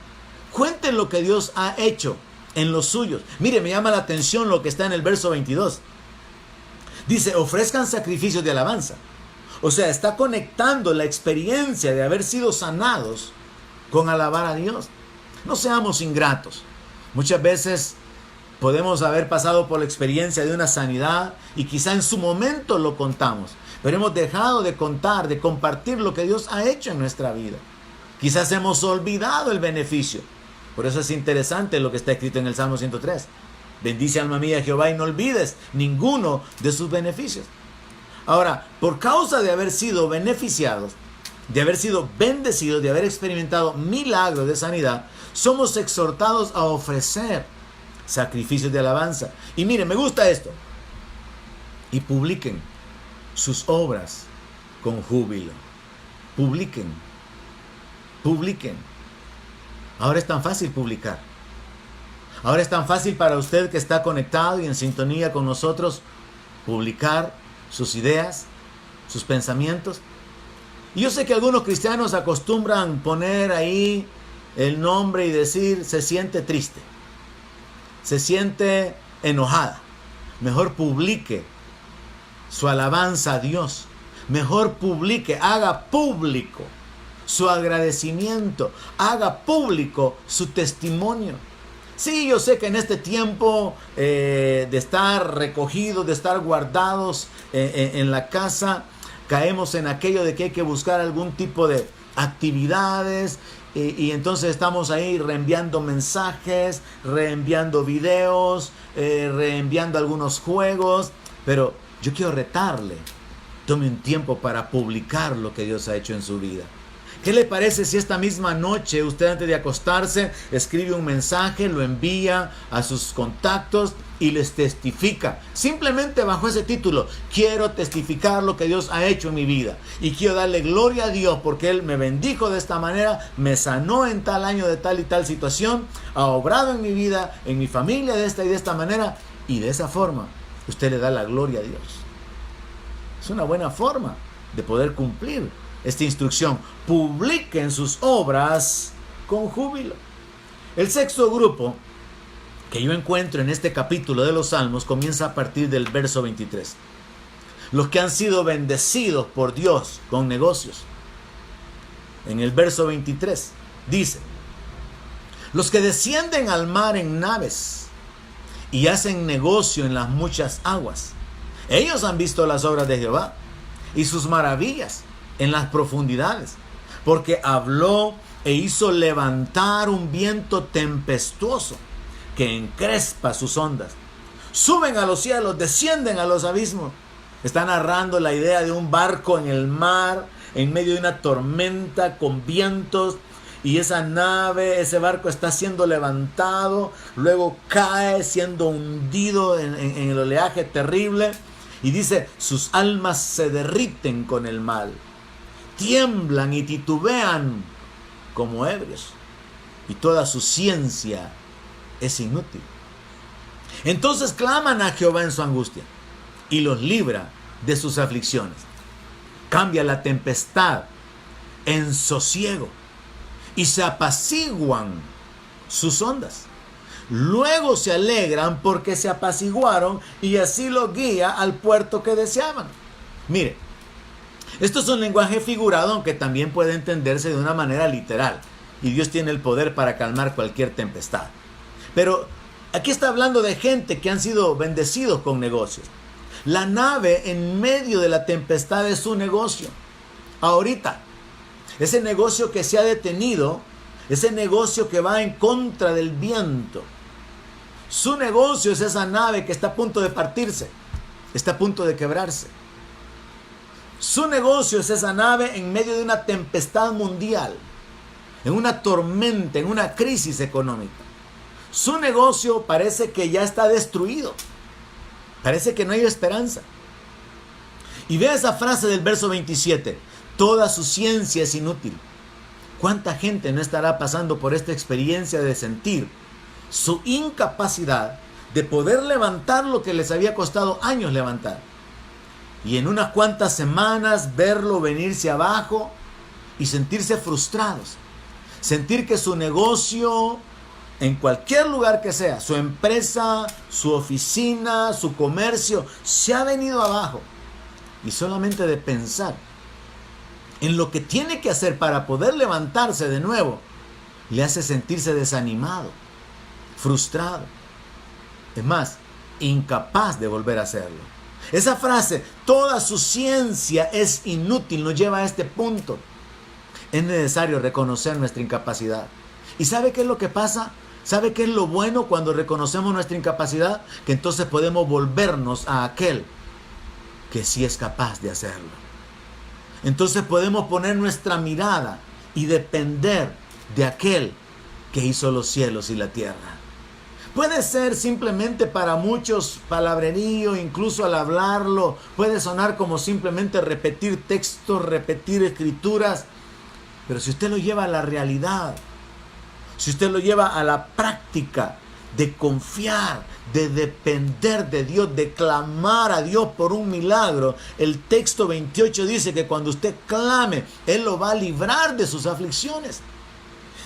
Cuente lo que Dios ha hecho en los suyos. Mire, me llama la atención lo que está en el verso 22. Dice, ofrezcan sacrificios de alabanza. O sea, está conectando la experiencia de haber sido sanados con alabar a Dios. No seamos ingratos. Muchas veces podemos haber pasado por la experiencia de una sanidad y quizá en su momento lo contamos, pero hemos dejado de contar, de compartir lo que Dios ha hecho en nuestra vida. Quizás hemos olvidado el beneficio. Por eso es interesante lo que está escrito en el Salmo 103. Bendice alma mía a Jehová y no olvides ninguno de sus beneficios. Ahora, por causa de haber sido beneficiados, de haber sido bendecidos, de haber experimentado milagros de sanidad, somos exhortados a ofrecer sacrificios de alabanza. Y miren, me gusta esto. Y publiquen sus obras con júbilo. Publiquen. Ahora es tan fácil publicar. Ahora es tan fácil para usted que está conectado y en sintonía con nosotros publicar sus ideas, sus pensamientos. Y yo sé que algunos cristianos acostumbran poner ahí el nombre y decir, se siente triste, se siente enojada. Mejor publique su alabanza a Dios. Mejor publique, haga público su agradecimiento, haga público su testimonio. Sí, yo sé que en este tiempo de estar recogidos, de estar guardados en la casa, caemos en aquello de que hay que buscar algún tipo de actividades y entonces estamos ahí reenviando mensajes, reenviando videos, reenviando algunos juegos, pero yo quiero retarle, tome un tiempo para publicar lo que Dios ha hecho en su vida. ¿Qué le parece si esta misma noche usted antes de acostarse escribe un mensaje, lo envía a sus contactos y les testifica? Simplemente bajo ese título, quiero testificar lo que Dios ha hecho en mi vida y quiero darle gloria a Dios porque Él me bendijo de esta manera, me sanó en tal año de tal y tal situación, ha obrado en mi vida, en mi familia de esta y de esta manera, y de esa forma usted le da la gloria a Dios. Es una buena forma de poder cumplir esta instrucción. Publiquen sus obras con júbilo. El sexto grupo que yo encuentro en este capítulo de los Salmos comienza a partir del verso 23. Los que han sido bendecidos por Dios con negocios. En el verso 23 dice, los que descienden al mar en naves y hacen negocio en las muchas aguas. Ellos han visto las obras de Jehová y sus maravillas en las profundidades, porque habló e hizo levantar un viento tempestuoso que encrespa sus ondas. Suben a los cielos, descienden a los abismos. Está narrando la idea de un barco en el mar, en medio de una tormenta con vientos, y esa nave, ese barco está siendo levantado, luego cae siendo hundido en el oleaje terrible, y dice, sus almas se derriten con el mal. Tiemblan y titubean como ebrios, y toda su ciencia es inútil. Entonces claman a Jehová en su angustia y los libra de sus aflicciones. Cambia la tempestad en sosiego y se apaciguan sus ondas. Luego se alegran porque se apaciguaron y así lo guía al puerto que deseaban. Mire, esto es un lenguaje figurado, aunque también puede entenderse de una manera literal. Y Dios tiene el poder para calmar cualquier tempestad. Pero aquí está hablando de gente que han sido bendecidos con negocios. La nave en medio de la tempestad es su negocio. Ahorita, ese negocio que se ha detenido, ese negocio que va en contra del viento. Su negocio es esa nave que está a punto de partirse, está a punto de quebrarse. Su negocio es esa nave en medio de una tempestad mundial, en una tormenta, en una crisis económica. Su negocio parece que ya está destruido. Parece que no hay esperanza. Y vea esa frase del verso 27. Toda su ciencia es inútil. ¿Cuánta gente no estará pasando por esta experiencia de sentir su incapacidad de poder levantar lo que les había costado años levantar? Y en unas cuantas semanas verlo venirse abajo y sentirse frustrados. Sentir que su negocio, en cualquier lugar que sea, su empresa, su oficina, su comercio, se ha venido abajo. Y solamente de pensar en lo que tiene que hacer para poder levantarse de nuevo, le hace sentirse desanimado, frustrado. Es más, incapaz de volver a hacerlo. Esa frase, toda su ciencia es inútil, nos lleva a este punto. Es necesario reconocer nuestra incapacidad. ¿Y sabe qué es lo que pasa? ¿Sabe qué es lo bueno cuando reconocemos nuestra incapacidad? Que entonces podemos volvernos a aquel que sí es capaz de hacerlo. Entonces podemos poner nuestra mirada y depender de aquel que hizo los cielos y la tierra. Puede ser simplemente para muchos palabrerío, incluso al hablarlo, puede sonar como simplemente repetir textos, repetir escrituras, pero si usted lo lleva a la realidad, si usted lo lleva a la práctica de confiar, de depender de Dios, de clamar a Dios por un milagro, el texto 28 dice que cuando usted clame, Él lo va a librar de sus aflicciones.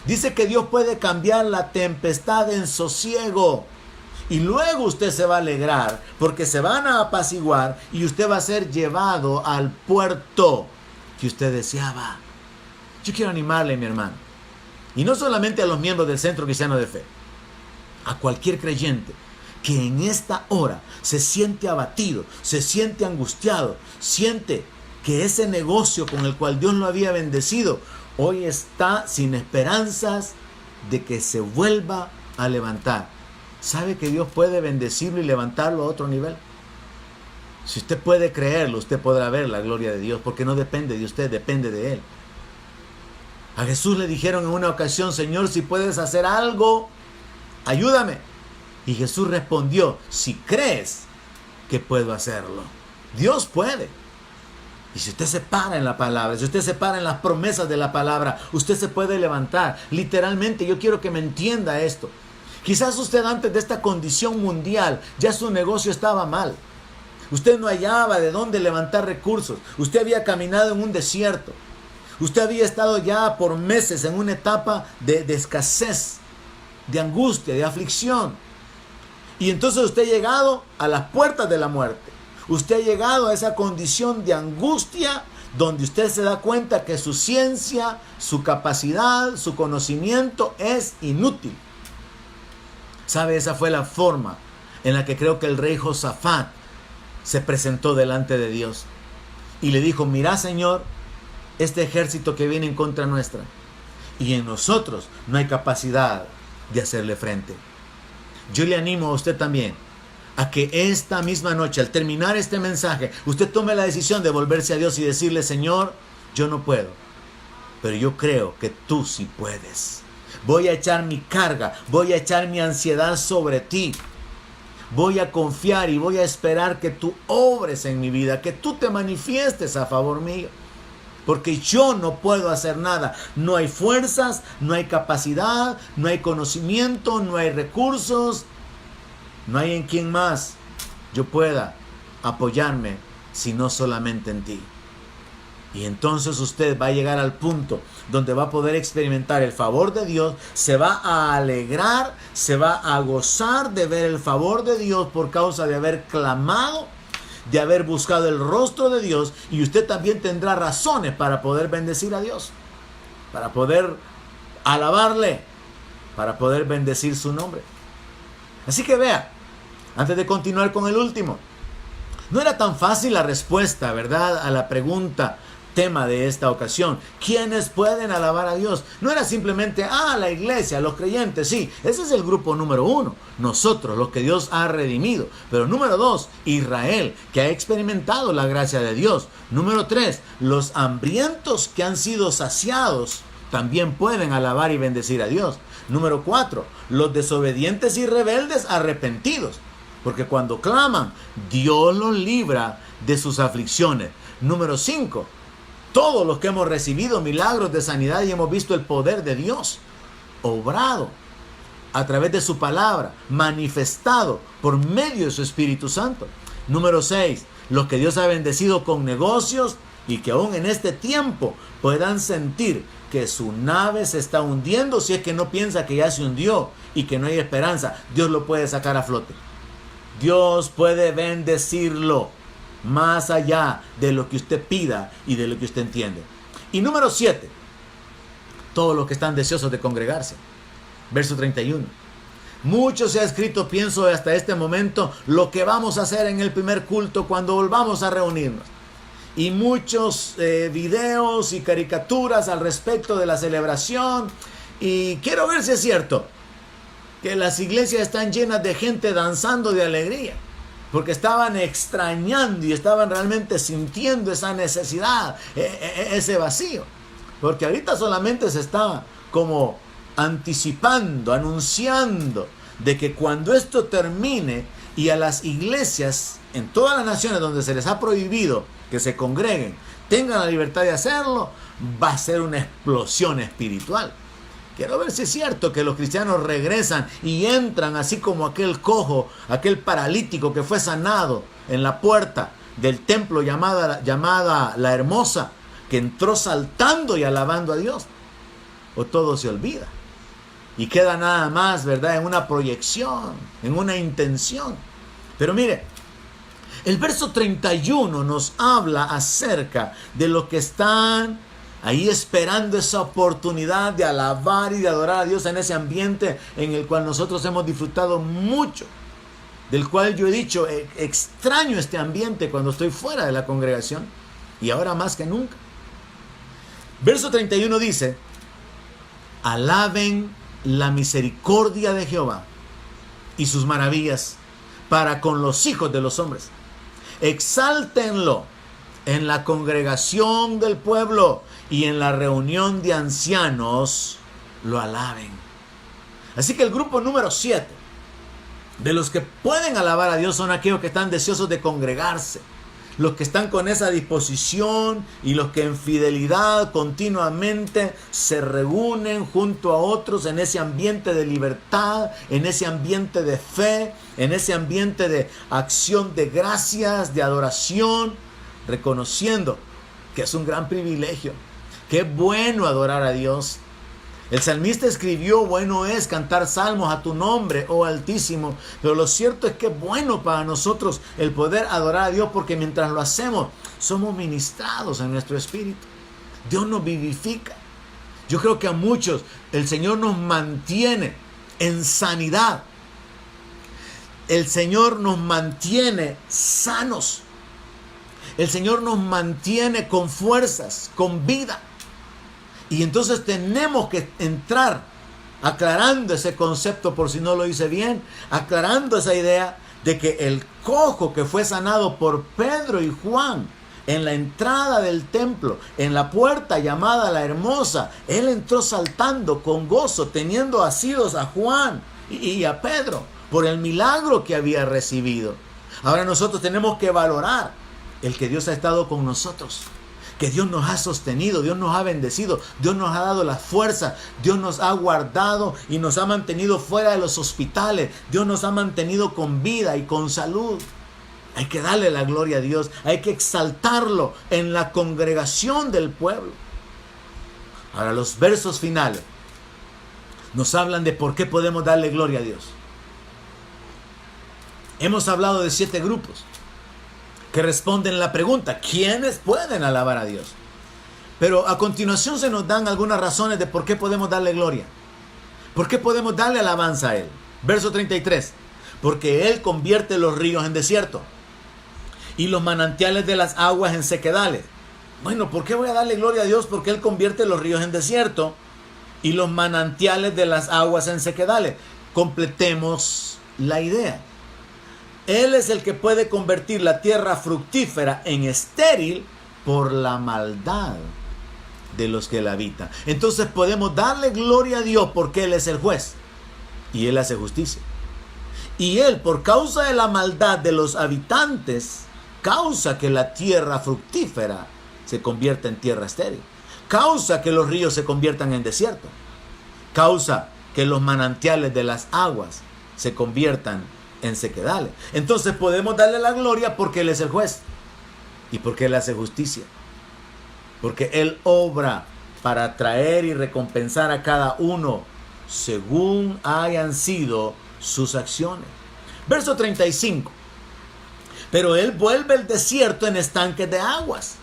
Dice que Dios puede cambiar la tempestad en sosiego. Y luego usted se va a alegrar porque se van a apaciguar y usted va a ser llevado al puerto que usted deseaba. Yo quiero animarle, mi hermano. Y no solamente a los miembros del Centro Cristiano de Fe. A cualquier creyente que en esta hora se siente abatido, se siente angustiado, siente que ese negocio con el cual Dios lo había bendecido hoy está sin esperanzas de que se vuelva a levantar. ¿Sabe que Dios puede bendecirlo y levantarlo a otro nivel? Si usted puede creerlo, usted podrá ver la gloria de Dios, porque no depende de usted, depende de Él. A Jesús le dijeron en una ocasión: Señor, si puedes hacer algo, ayúdame. Y Jesús respondió: si crees que puedo hacerlo. Dios puede. Y si usted se para en la palabra, si usted se para en las promesas de la palabra, usted se puede levantar. Literalmente, yo quiero que me entienda esto. Quizás usted antes de esta condición mundial, ya su negocio estaba mal. Usted no hallaba de dónde levantar recursos. Usted había caminado en un desierto. Usted había estado ya por meses en una etapa de escasez, de angustia, de aflicción. Y entonces usted ha llegado a las puertas de la muerte. Usted ha llegado a esa condición de angustia donde usted se da cuenta que su ciencia, su capacidad, su conocimiento es inútil. ¿Sabe? Esa fue la forma en la que creo que el rey Josafat se presentó delante de Dios. Y le dijo: mira, Señor, este ejército que viene en contra nuestra, y en nosotros no hay capacidad de hacerle frente. Yo le animo a usted también a que esta misma noche, al terminar este mensaje, usted tome la decisión de volverse a Dios y decirle: Señor, yo no puedo, pero yo creo que tú sí puedes. Voy a echar mi carga, voy a echar mi ansiedad sobre ti. Voy a confiar y voy a esperar que tú obres en mi vida, que tú te manifiestes a favor mío. Porque yo no puedo hacer nada. No hay fuerzas, no hay capacidad, no hay conocimiento, no hay recursos. No hay en quien más yo pueda apoyarme, sino solamente en ti. Y entonces usted va a llegar al punto donde va a poder experimentar el favor de Dios, se va a alegrar, se va a gozar de ver el favor de Dios por causa de haber clamado, de haber buscado el rostro de Dios, y usted también tendrá razones para poder bendecir a Dios, para poder alabarle, para poder bendecir su nombre. Así que vea, antes de continuar con el último, no era tan fácil la respuesta, ¿verdad?, a la pregunta: tema de esta ocasión. ¿Quiénes pueden alabar a Dios? No era simplemente, la iglesia, los creyentes, sí. Ese es el grupo número 1. Nosotros, los que Dios ha redimido. Pero número 2, Israel, que ha experimentado la gracia de Dios. Número 3, los hambrientos que han sido saciados también pueden alabar y bendecir a Dios. Número 4, los desobedientes y rebeldes arrepentidos. Porque cuando claman, Dios los libra de sus aflicciones. Número 5, todos los que hemos recibido milagros de sanidad y hemos visto el poder de Dios obrado a través de su palabra, manifestado por medio de su Espíritu Santo. Número 6, los que Dios ha bendecido con negocios y que aún en este tiempo puedan sentir que su nave se está hundiendo, si es que no piensa que ya se hundió y que no hay esperanza. Dios lo puede sacar a flote. Dios puede bendecirlo más allá de lo que usted pida y de lo que usted entiende. Y número 7, todos los que están deseosos de congregarse. Verso 31. Mucho se ha escrito, pienso hasta este momento, lo que vamos a hacer en el primer culto cuando volvamos a reunirnos. Y muchos videos y caricaturas al respecto de la celebración. Y quiero ver si es cierto que las iglesias están llenas de gente danzando de alegría, porque estaban extrañando y estaban realmente sintiendo esa necesidad, ese vacío. Porque ahorita solamente se está como anticipando, anunciando de que cuando esto termine y a las iglesias en todas las naciones donde se les ha prohibido que se congreguen tengan la libertad de hacerlo, va a ser una explosión espiritual. Quiero ver si es cierto que los cristianos regresan y entran así como aquel cojo, aquel paralítico que fue sanado en la puerta del templo llamada La Hermosa, que entró saltando y alabando a Dios. O todo se olvida y queda nada más, ¿verdad?, en una proyección, en una intención. Pero mire, el verso 31 nos habla acerca de los que están ahí esperando esa oportunidad de alabar y de adorar a Dios en ese ambiente en el cual nosotros hemos disfrutado mucho, del cual yo he dicho, extraño este ambiente cuando estoy fuera de la congregación y ahora más que nunca. Verso 31 dice: alaben la misericordia de Jehová y sus maravillas para con los hijos de los hombres. Exáltenlo en la congregación del pueblo y en la reunión de ancianos lo alaben. Así que el grupo número 7 de los que pueden alabar a Dios son aquellos que están deseosos de congregarse, los que están con esa disposición y los que en fidelidad continuamente se reúnen junto a otros en ese ambiente de libertad, en ese ambiente de fe, en ese ambiente de acción de gracias, de adoración, reconociendo que es un gran privilegio. Qué bueno adorar a Dios. El salmista escribió: bueno es cantar salmos a tu nombre, oh Altísimo. Pero lo cierto es que es bueno para nosotros el poder adorar a Dios, porque mientras lo hacemos somos ministrados en nuestro espíritu. Dios nos vivifica. Yo creo que a muchos el Señor nos mantiene en sanidad. El Señor nos mantiene sanos. El Señor nos mantiene con fuerzas, con vida. Y entonces tenemos que entrar aclarando ese concepto, por si no lo hice bien, aclarando esa idea de que el cojo que fue sanado por Pedro y Juan en la entrada del templo, en la puerta llamada La Hermosa, él entró saltando con gozo, teniendo asidos a Juan y a Pedro por el milagro que había recibido. Ahora nosotros tenemos que valorar el que Dios ha estado con nosotros, que Dios nos ha sostenido, Dios nos ha bendecido, Dios nos ha dado la fuerza, Dios nos ha guardado y nos ha mantenido fuera de los hospitales, Dios nos ha mantenido con vida y con salud. Hay que darle la gloria a Dios, hay que exaltarlo en la congregación del pueblo. Ahora los versos finales nos hablan de por qué podemos darle gloria a Dios. Hemos hablado de 7 grupos que responden la pregunta: ¿quiénes pueden alabar a Dios? Pero a continuación se nos dan algunas razones de por qué podemos darle gloria. ¿Por qué podemos darle alabanza a Él? Verso 33. Porque Él convierte los ríos en desierto y los manantiales de las aguas en sequedales. Bueno, ¿por qué voy a darle gloria a Dios? Porque Él convierte los ríos en desierto y los manantiales de las aguas en sequedales. Completemos la idea. Él es el que puede convertir la tierra fructífera en estéril por la maldad de los que la habitan. Entonces podemos darle gloria a Dios porque Él es el juez y Él hace justicia. Y Él, por causa de la maldad de los habitantes, causa que la tierra fructífera se convierta en tierra estéril. Causa que los ríos se conviertan en desierto. Causa que los manantiales de las aguas se conviertan en sequedales. Entonces podemos darle la gloria porque Él es el juez y porque Él hace justicia. Porque Él obra para traer y recompensar a cada uno según hayan sido sus acciones. Verso 35. Pero Él vuelve el desierto en estanques de aguas.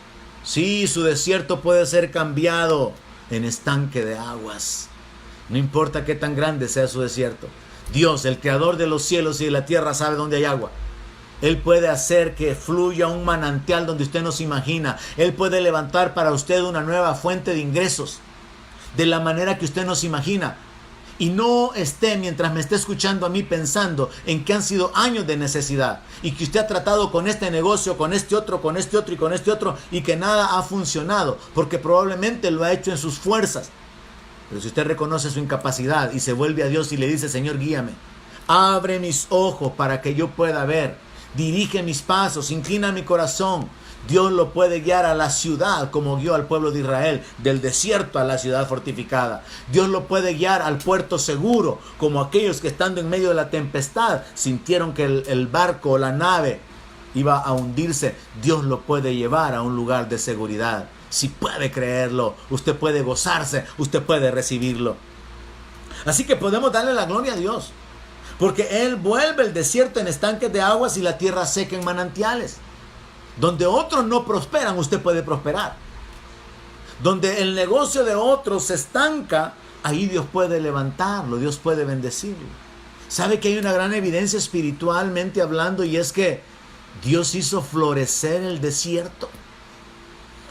Sí, su desierto puede ser cambiado en estanque de aguas. No importa qué tan grande sea su desierto. Dios, el creador de los cielos y de la tierra, sabe dónde hay agua. Él puede hacer que fluya un manantial donde usted no se imagina. Él puede levantar para usted una nueva fuente de ingresos de la manera que usted no se imagina. Y no esté, mientras me esté escuchando a mí, pensando en que han sido años de necesidad y que usted ha tratado con este negocio, con este otro, con este otro y con este otro y que nada ha funcionado porque probablemente lo ha hecho en sus fuerzas. Pero si usted reconoce su incapacidad y se vuelve a Dios y le dice: Señor, guíame, abre mis ojos para que yo pueda ver, dirige mis pasos, inclina mi corazón. Dios lo puede guiar a la ciudad como guió al pueblo de Israel, del desierto a la ciudad fortificada. Dios lo puede guiar al puerto seguro, como aquellos que estando en medio de la tempestad sintieron que el barco o la nave iba a hundirse. Dios lo puede llevar a un lugar de seguridad. Si puede creerlo, usted puede gozarse, usted puede recibirlo. Así que podemos darle la gloria a Dios, porque Él vuelve el desierto en estanques de aguas y la tierra seca en manantiales. Donde otros no prosperan, usted puede prosperar. Donde el negocio de otros se estanca, ahí Dios puede levantarlo, Dios puede bendecirlo. ¿Sabe que hay una gran evidencia espiritualmente hablando? Y es que Dios hizo florecer el desierto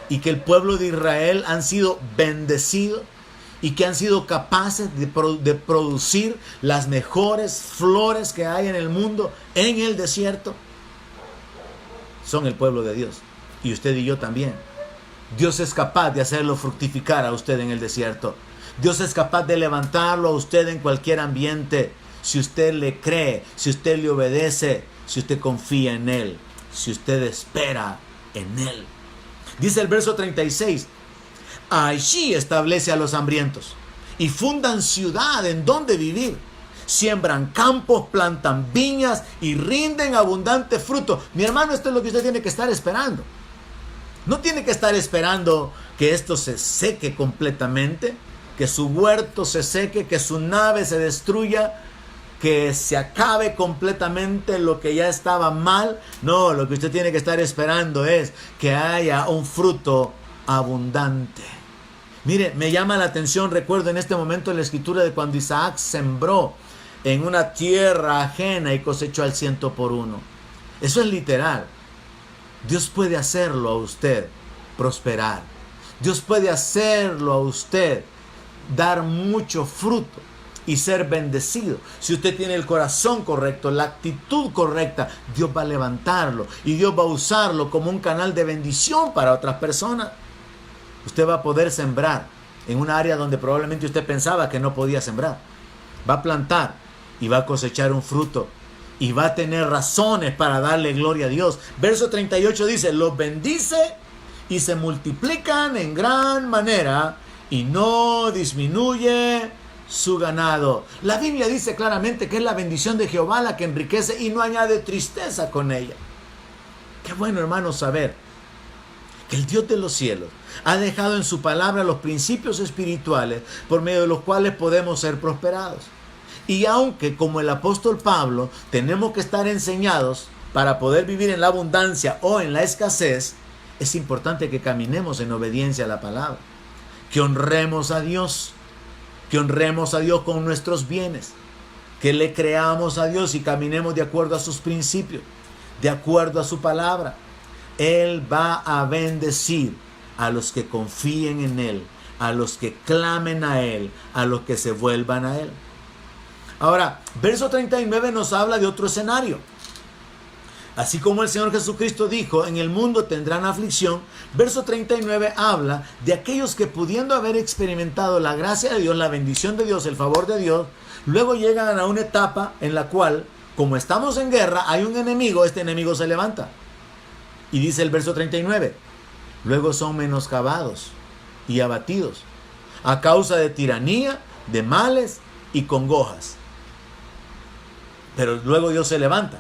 y que el pueblo de Israel han sido bendecidos y que han sido capaces de producir las mejores flores que hay en el mundo en el desierto. Son el pueblo de Dios, y usted y yo también. Dios es capaz de hacerlo fructificar a usted en el desierto. Dios es capaz de levantarlo a usted en cualquier ambiente, si usted le cree, si usted le obedece, si usted confía en Él, si usted espera en Él. Dice el verso 36, allí establece a los hambrientos y fundan ciudad en donde vivir. Siembran campos, plantan viñas y rinden abundante fruto. Mi hermano, esto es lo que usted tiene que estar esperando. No tiene que estar esperando que esto se seque completamente, que su huerto se seque, que su nave se destruya, que se acabe completamente lo que ya estaba mal. No, lo que usted tiene que estar esperando es que haya un fruto abundante. Mire, me llama la atención, recuerdo en este momento la escritura de cuando Isaac sembró en una tierra ajena y cosechó al 100 por 1. Eso es literal. Dios puede hacerlo a usted prosperar. Dios puede hacerlo a usted dar mucho fruto y ser bendecido. Si usted tiene el corazón correcto, la actitud correcta, Dios va a levantarlo y Dios va a usarlo como un canal de bendición para otras personas. Usted va a poder sembrar en un área donde probablemente usted pensaba que no podía sembrar. Va a plantar y va a cosechar un fruto y va a tener razones para darle gloria a Dios. Verso 38 dice: los bendice y se multiplican en gran manera y no disminuye su ganado. La Biblia dice claramente que es la bendición de Jehová la que enriquece y no añade tristeza con ella. Qué bueno, hermanos, saber que el Dios de los cielos ha dejado en su palabra los principios espirituales por medio de los cuales podemos ser prosperados. Y aunque, como el apóstol Pablo, tenemos que estar enseñados para poder vivir en la abundancia o en la escasez, es importante que caminemos en obediencia a la palabra, que honremos a Dios con nuestros bienes, que le creamos a Dios y caminemos de acuerdo a sus principios, de acuerdo a su palabra. Él va a bendecir a los que confíen en Él, a los que clamen a Él, a los que se vuelvan a Él. Ahora, verso 39 nos habla de otro escenario. Así como el Señor Jesucristo dijo, en el mundo tendrán aflicción, verso 39 habla de aquellos que, pudiendo haber experimentado la gracia de Dios, la bendición de Dios, el favor de Dios, luego llegan a una etapa en la cual, como estamos en guerra, hay un enemigo, este enemigo se levanta. Y dice el verso 39, luego son menoscabados y abatidos a causa de tiranía, de males y congojas. Pero luego Dios se levanta.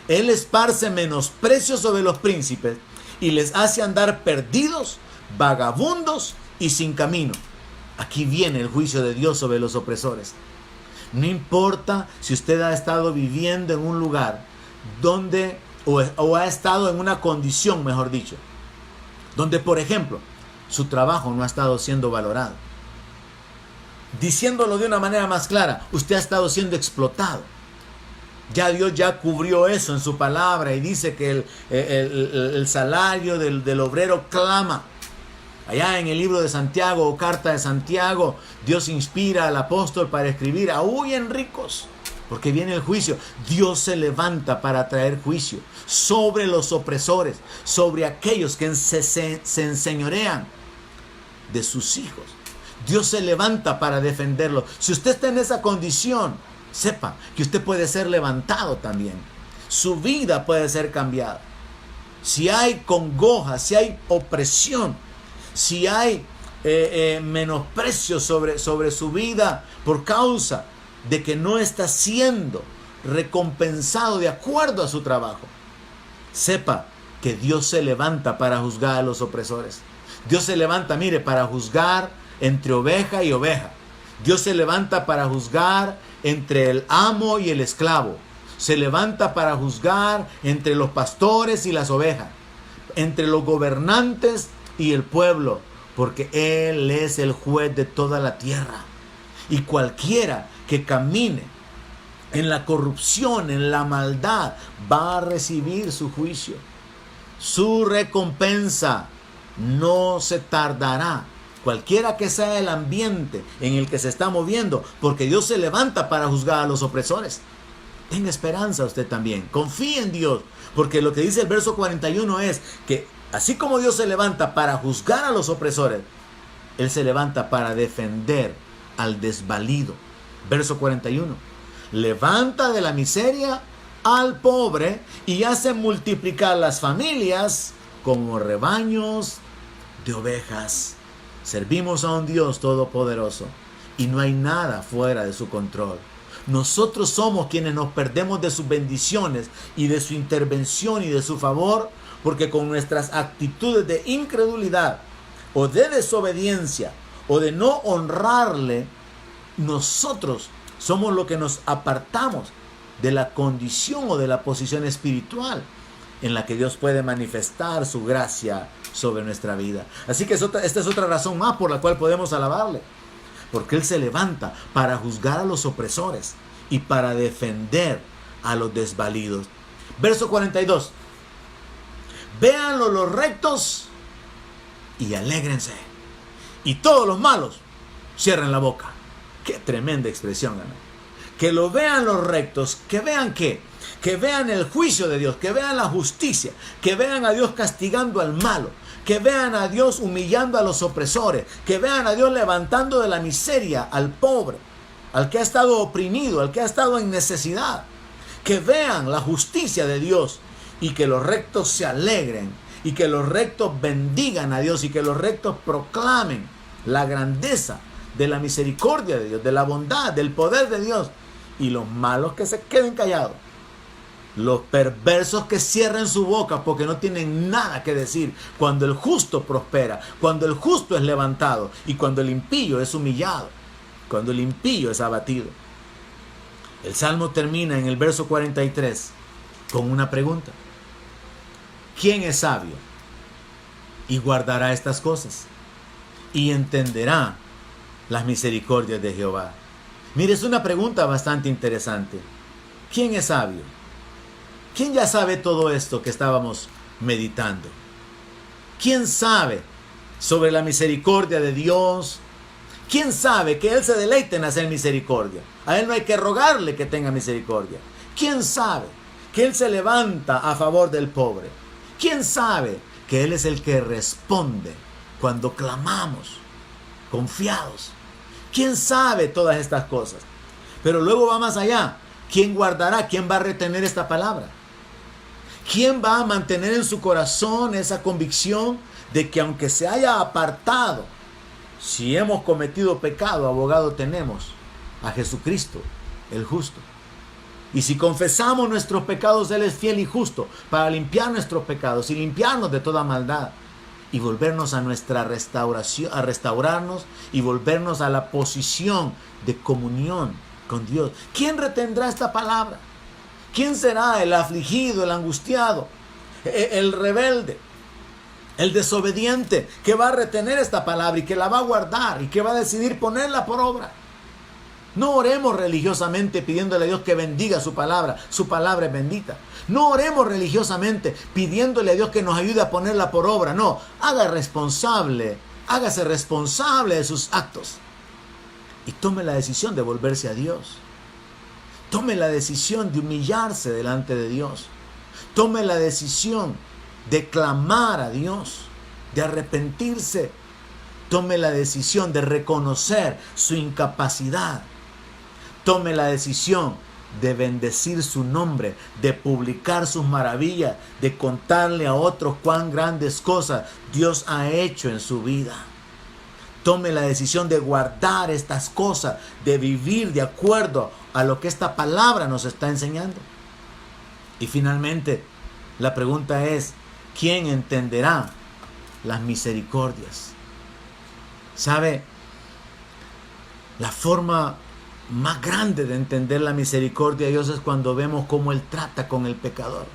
Él esparce menosprecio sobre los príncipes y les hace andar perdidos, vagabundos y sin camino. Aquí viene el juicio de Dios sobre los opresores. No importa si usted ha estado viviendo en un lugar donde, o ha estado en una condición, mejor dicho, donde, por ejemplo, su trabajo no ha estado siendo valorado. Diciéndolo de una manera más clara, usted ha estado siendo explotado. Ya Dios ya cubrió eso en su palabra y dice que el salario del obrero clama. Allá en el libro de Santiago o carta de Santiago, Dios inspira al apóstol para escribir: aúllen ricos, porque viene el juicio. Dios se levanta para traer juicio sobre los opresores, sobre aquellos que se enseñorean de sus hijos. Dios se levanta para defenderlos. Si usted está en esa condición, sepa que usted puede ser levantado también. Su vida puede ser cambiada. Si hay congoja, si hay opresión, si hay menosprecio sobre su vida por causa de que no está siendo recompensado de acuerdo a su trabajo, sepa que Dios se levanta para juzgar a los opresores. Dios se levanta, mire, para juzgar entre oveja y oveja. Dios se levanta para juzgar entre el amo y el esclavo. Se levanta para juzgar entre los pastores y las ovejas, entre los gobernantes y el pueblo, porque Él es el juez de toda la tierra. Y cualquiera que camine en la corrupción, en la maldad, va a recibir su juicio. Su recompensa no se tardará. Cualquiera que sea el ambiente en el que se está moviendo, porque Dios se levanta para juzgar a los opresores. Tenga esperanza usted también. Confíe en Dios, porque lo que dice el verso 41 es que así como Dios se levanta para juzgar a los opresores, Él se levanta para defender al desvalido. Verso 41. Levanta de la miseria al pobre y hace multiplicar las familias como rebaños de ovejas. Servimos a un Dios todopoderoso y no hay nada fuera de su control. Nosotros somos quienes nos perdemos de sus bendiciones y de su intervención y de su favor, porque con nuestras actitudes de incredulidad o de desobediencia o de no honrarle, nosotros somos los que nos apartamos de la condición o de la posición espiritual en la que Dios puede manifestar su gracia sobre nuestra vida. Así que esta es otra razón más por la cual podemos alabarle, porque Él se levanta para juzgar a los opresores y para defender a los desvalidos. Verso 42. Véanlo los rectos y alégrense, y todos los malos cierren la boca. Qué tremenda expresión, ¿no? Que lo vean los rectos, que vean qué, que vean el juicio de Dios, que vean la justicia, que vean a Dios castigando al malo, que vean a Dios humillando a los opresores, que vean a Dios levantando de la miseria al pobre, al que ha estado oprimido, al que ha estado en necesidad, que vean la justicia de Dios y que los rectos se alegren y que los rectos bendigan a Dios y que los rectos proclamen la grandeza de la misericordia de Dios, de la bondad, del poder de Dios, y los malos que se queden callados. Los perversos que cierren su boca porque no tienen nada que decir cuando el justo prospera, cuando el justo es levantado y cuando el impío es humillado, cuando el impío es abatido. El Salmo termina en el verso 43 con una pregunta. ¿Quién es sabio y guardará estas cosas y entenderá las misericordias de Jehová? Mire, es una pregunta bastante interesante. ¿Quién es sabio? ¿Quién ya sabe todo esto que estábamos meditando? ¿Quién sabe sobre la misericordia de Dios. ¿Quién sabe que Él se deleite en hacer misericordia? A Él no hay que rogarle que tenga misericordia. ¿Quién sabe que Él se levanta a favor del pobre? ¿Quién sabe que Él es el que responde cuando clamamos confiados? ¿Quién sabe todas estas cosas? Pero luego va más allá. ¿Quién guardará? ¿Quién va a retener esta palabra? ¿Quién va a mantener en su corazón esa convicción de que aunque se haya apartado, si hemos cometido pecado, abogado tenemos a Jesucristo, el justo? Y si confesamos nuestros pecados, Él es fiel y justo para limpiar nuestros pecados y limpiarnos de toda maldad y volvernos a nuestra restauración, a restaurarnos y volvernos a la posición de comunión con Dios. ¿Quién retendrá esta palabra? ¿Quién será el afligido, el angustiado, el rebelde, el desobediente que va a retener esta palabra y que la va a guardar y que va a decidir ponerla por obra? No oremos religiosamente pidiéndole a Dios que bendiga su palabra es bendita. No oremos religiosamente pidiéndole a Dios que nos ayude a ponerla por obra. No, hágase responsable de sus actos y tome la decisión de volverse a Dios. Tome la decisión de humillarse delante de Dios. Tome la decisión de clamar a Dios, de arrepentirse. Tome la decisión de reconocer su incapacidad. Tome la decisión de bendecir su nombre, de publicar sus maravillas, de contarle a otros cuán grandes cosas Dios ha hecho en su vida. Tome la decisión de guardar estas cosas, de vivir de acuerdo a lo que esta palabra nos está enseñando. Y finalmente, la pregunta es, ¿quién entenderá las misericordias? ¿Sabe? La forma más grande de entender la misericordia de Dios es cuando vemos cómo Él trata con el pecador.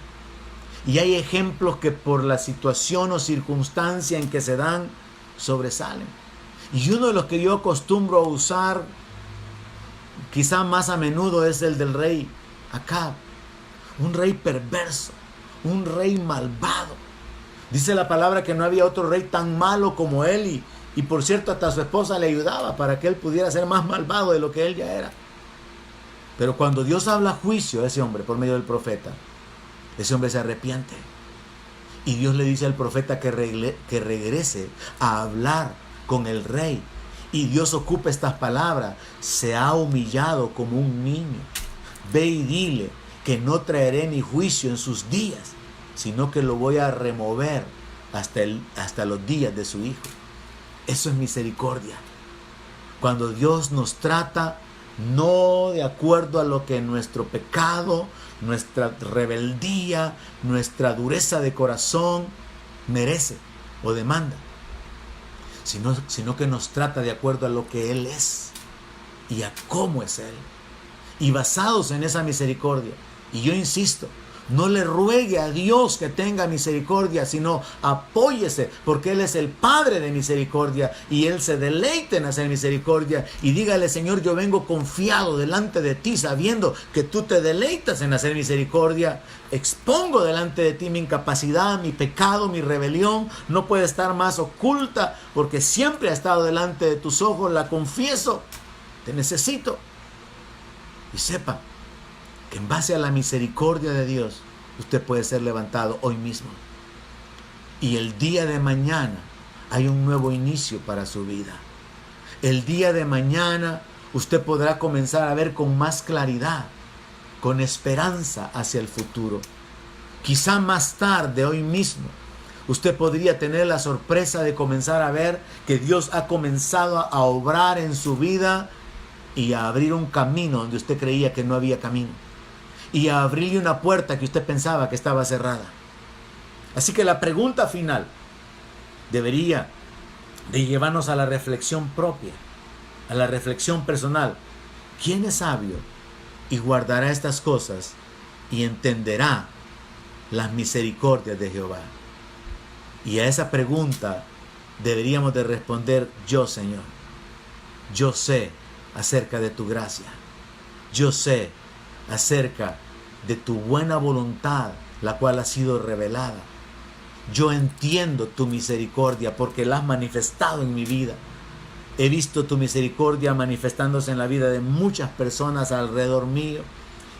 Y hay ejemplos que por la situación o circunstancia en que se dan, sobresalen. Y uno de los que yo acostumbro a usar, quizá más a menudo, es el del rey Acab. Un rey perverso, un rey malvado. Dice la palabra que no había otro rey tan malo como él y por cierto hasta su esposa le ayudaba para que él pudiera ser más malvado de lo que él ya era. Pero cuando Dios habla juicio a ese hombre por medio del profeta, ese hombre se arrepiente. Y Dios le dice al profeta que regrese a hablar con el rey. Y Dios ocupa estas palabras: se ha humillado como un niño. Ve y dile que no traeré ni juicio en sus días, sino que lo voy a remover hasta los días de su hijo. Eso es misericordia. Cuando Dios nos trata no de acuerdo a lo que nuestro pecado, nuestra rebeldía, nuestra dureza de corazón merece o demanda, sino que nos trata de acuerdo a lo que Él es y a cómo es Él. Y basados en esa misericordia, y yo insisto, no le ruegue a Dios que tenga misericordia, sino apóyese, porque Él es el Padre de misericordia y Él se deleita en hacer misericordia. Y dígale: Señor, yo vengo confiado delante de ti, sabiendo que tú te deleitas en hacer misericordia. Expongo delante de ti mi incapacidad, mi pecado, mi rebelión. No puede estar más oculta, porque siempre ha estado delante de tus ojos. La confieso, te necesito. Y sepa que en base a la misericordia de Dios, usted puede ser levantado hoy mismo. Y el día de mañana hay un nuevo inicio para su vida. El día de mañana usted podrá comenzar a ver con más claridad, con esperanza hacia el futuro. Quizá más tarde, hoy mismo, usted podría tener la sorpresa de comenzar a ver que Dios ha comenzado a obrar en su vida y a abrir un camino donde usted creía que no había camino. Y a abrirle una puerta que usted pensaba que estaba cerrada. Así que la pregunta final debería de llevarnos a la reflexión propia, a la reflexión personal. ¿Quién es sabio y guardará estas cosas y entenderá las misericordias de Jehová? Y a esa pregunta deberíamos de responder: yo, Señor. Yo sé acerca de tu gracia. Yo sé acerca de tu buena voluntad, la cual ha sido revelada. Yo entiendo tu misericordia porque la has manifestado en mi vida. He visto tu misericordia manifestándose en la vida de muchas personas alrededor mío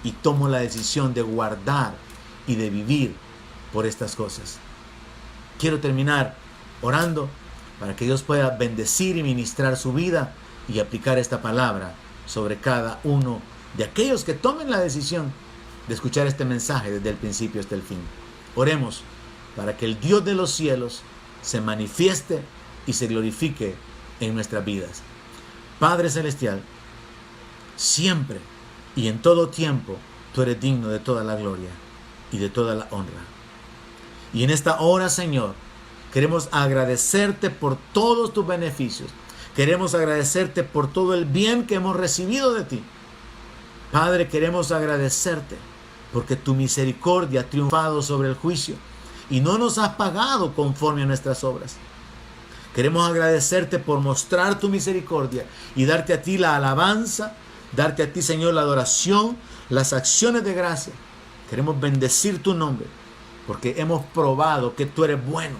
y tomo la decisión de guardar y de vivir por estas cosas. Quiero terminar orando para que Dios pueda bendecir y ministrar su vida y aplicar esta palabra sobre cada uno de aquellos que tomen la decisión de escuchar este mensaje desde el principio hasta el fin. Oremos para que el Dios de los cielos se manifieste y se glorifique en nuestras vidas. Padre Celestial, siempre y en todo tiempo tú eres digno de toda la gloria y de toda la honra. Y en esta hora, Señor, queremos agradecerte por todos tus beneficios. Queremos agradecerte por todo el bien que hemos recibido de ti. Padre, queremos agradecerte porque tu misericordia ha triunfado sobre el juicio y no nos has pagado conforme a nuestras obras. Queremos agradecerte por mostrar tu misericordia y darte a ti la alabanza, darte a ti, Señor, la adoración, las acciones de gracia. Queremos bendecir tu nombre porque hemos probado que tú eres bueno,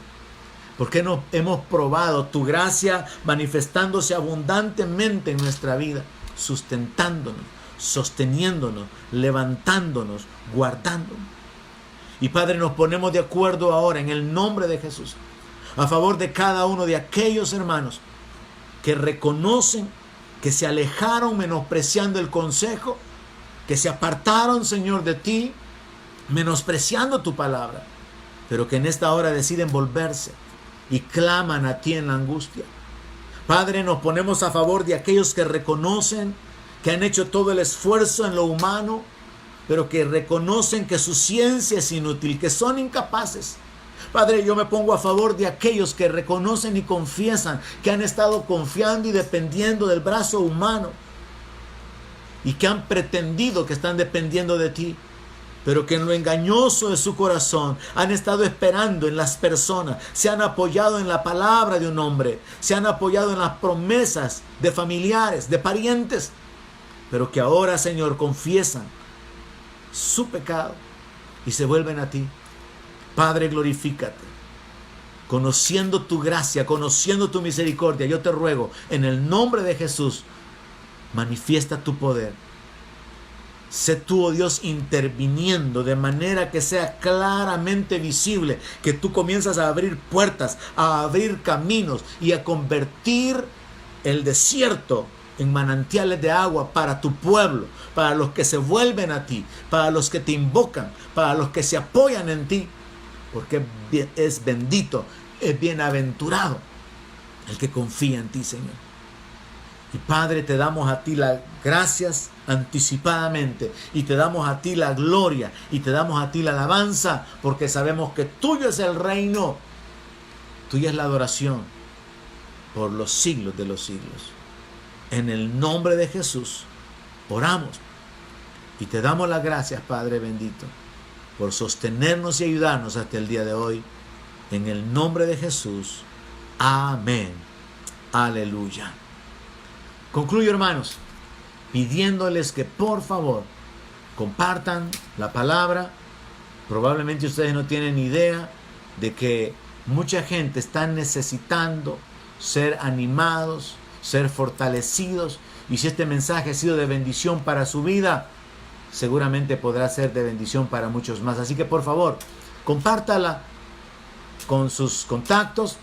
porque hemos probado tu gracia manifestándose abundantemente en nuestra vida, sustentándonos, sosteniéndonos, levantándonos, guardándonos. Y Padre, nos ponemos de acuerdo ahora en el nombre de Jesús a favor de cada uno de aquellos hermanos que reconocen que se alejaron menospreciando el consejo, que se apartaron, Señor, de ti, menospreciando tu palabra, pero que en esta hora deciden volverse y claman a ti en la angustia. Padre, nos ponemos a favor de aquellos que reconocen que han hecho todo el esfuerzo en lo humano, pero que reconocen que su ciencia es inútil, que son incapaces. Padre, yo me pongo a favor de aquellos que reconocen y confiesan que han estado confiando y dependiendo del brazo humano y que han pretendido que están dependiendo de ti, pero que en lo engañoso de su corazón han estado esperando en las personas, se han apoyado en la palabra de un hombre, se han apoyado en las promesas de familiares, de parientes, pero que ahora, Señor, confiesan su pecado y se vuelven a ti. Padre, glorifícate. Conociendo tu gracia, conociendo tu misericordia, yo te ruego, en el nombre de Jesús, manifiesta tu poder. Sé tú, oh Dios, interviniendo de manera que sea claramente visible que tú comienzas a abrir puertas, a abrir caminos y a convertir el desierto en manantiales de agua para tu pueblo, para los que se vuelven a ti, para los que te invocan, para los que se apoyan en ti, porque es bendito, es bienaventurado el que confía en ti, Señor. Y Padre, te damos a ti las gracias anticipadamente y te damos a ti la gloria y te damos a ti la alabanza, porque sabemos que tuyo es el reino, tuya es la adoración por los siglos de los siglos. En el nombre de Jesús oramos y te damos las gracias, Padre bendito, por sostenernos y ayudarnos hasta el día de hoy. En el nombre de Jesús. Amén. Aleluya. Concluyo, hermanos, pidiéndoles que por favor compartan la palabra. Probablemente ustedes no tienen idea de que mucha gente está necesitando ser animados, ser fortalecidos, y si este mensaje ha sido de bendición para su vida, seguramente podrá ser de bendición para muchos más. Así que por favor, compártala con sus contactos,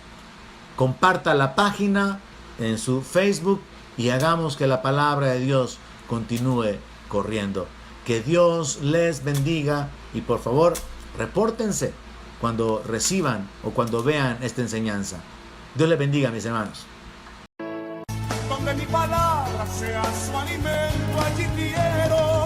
comparta la página en su Facebook y hagamos que la palabra de Dios continúe corriendo. Que Dios les bendiga y por favor, repórtense cuando reciban o cuando vean esta enseñanza. Dios les bendiga, mis hermanos. Donde mi palabra sea su alimento, allí quiero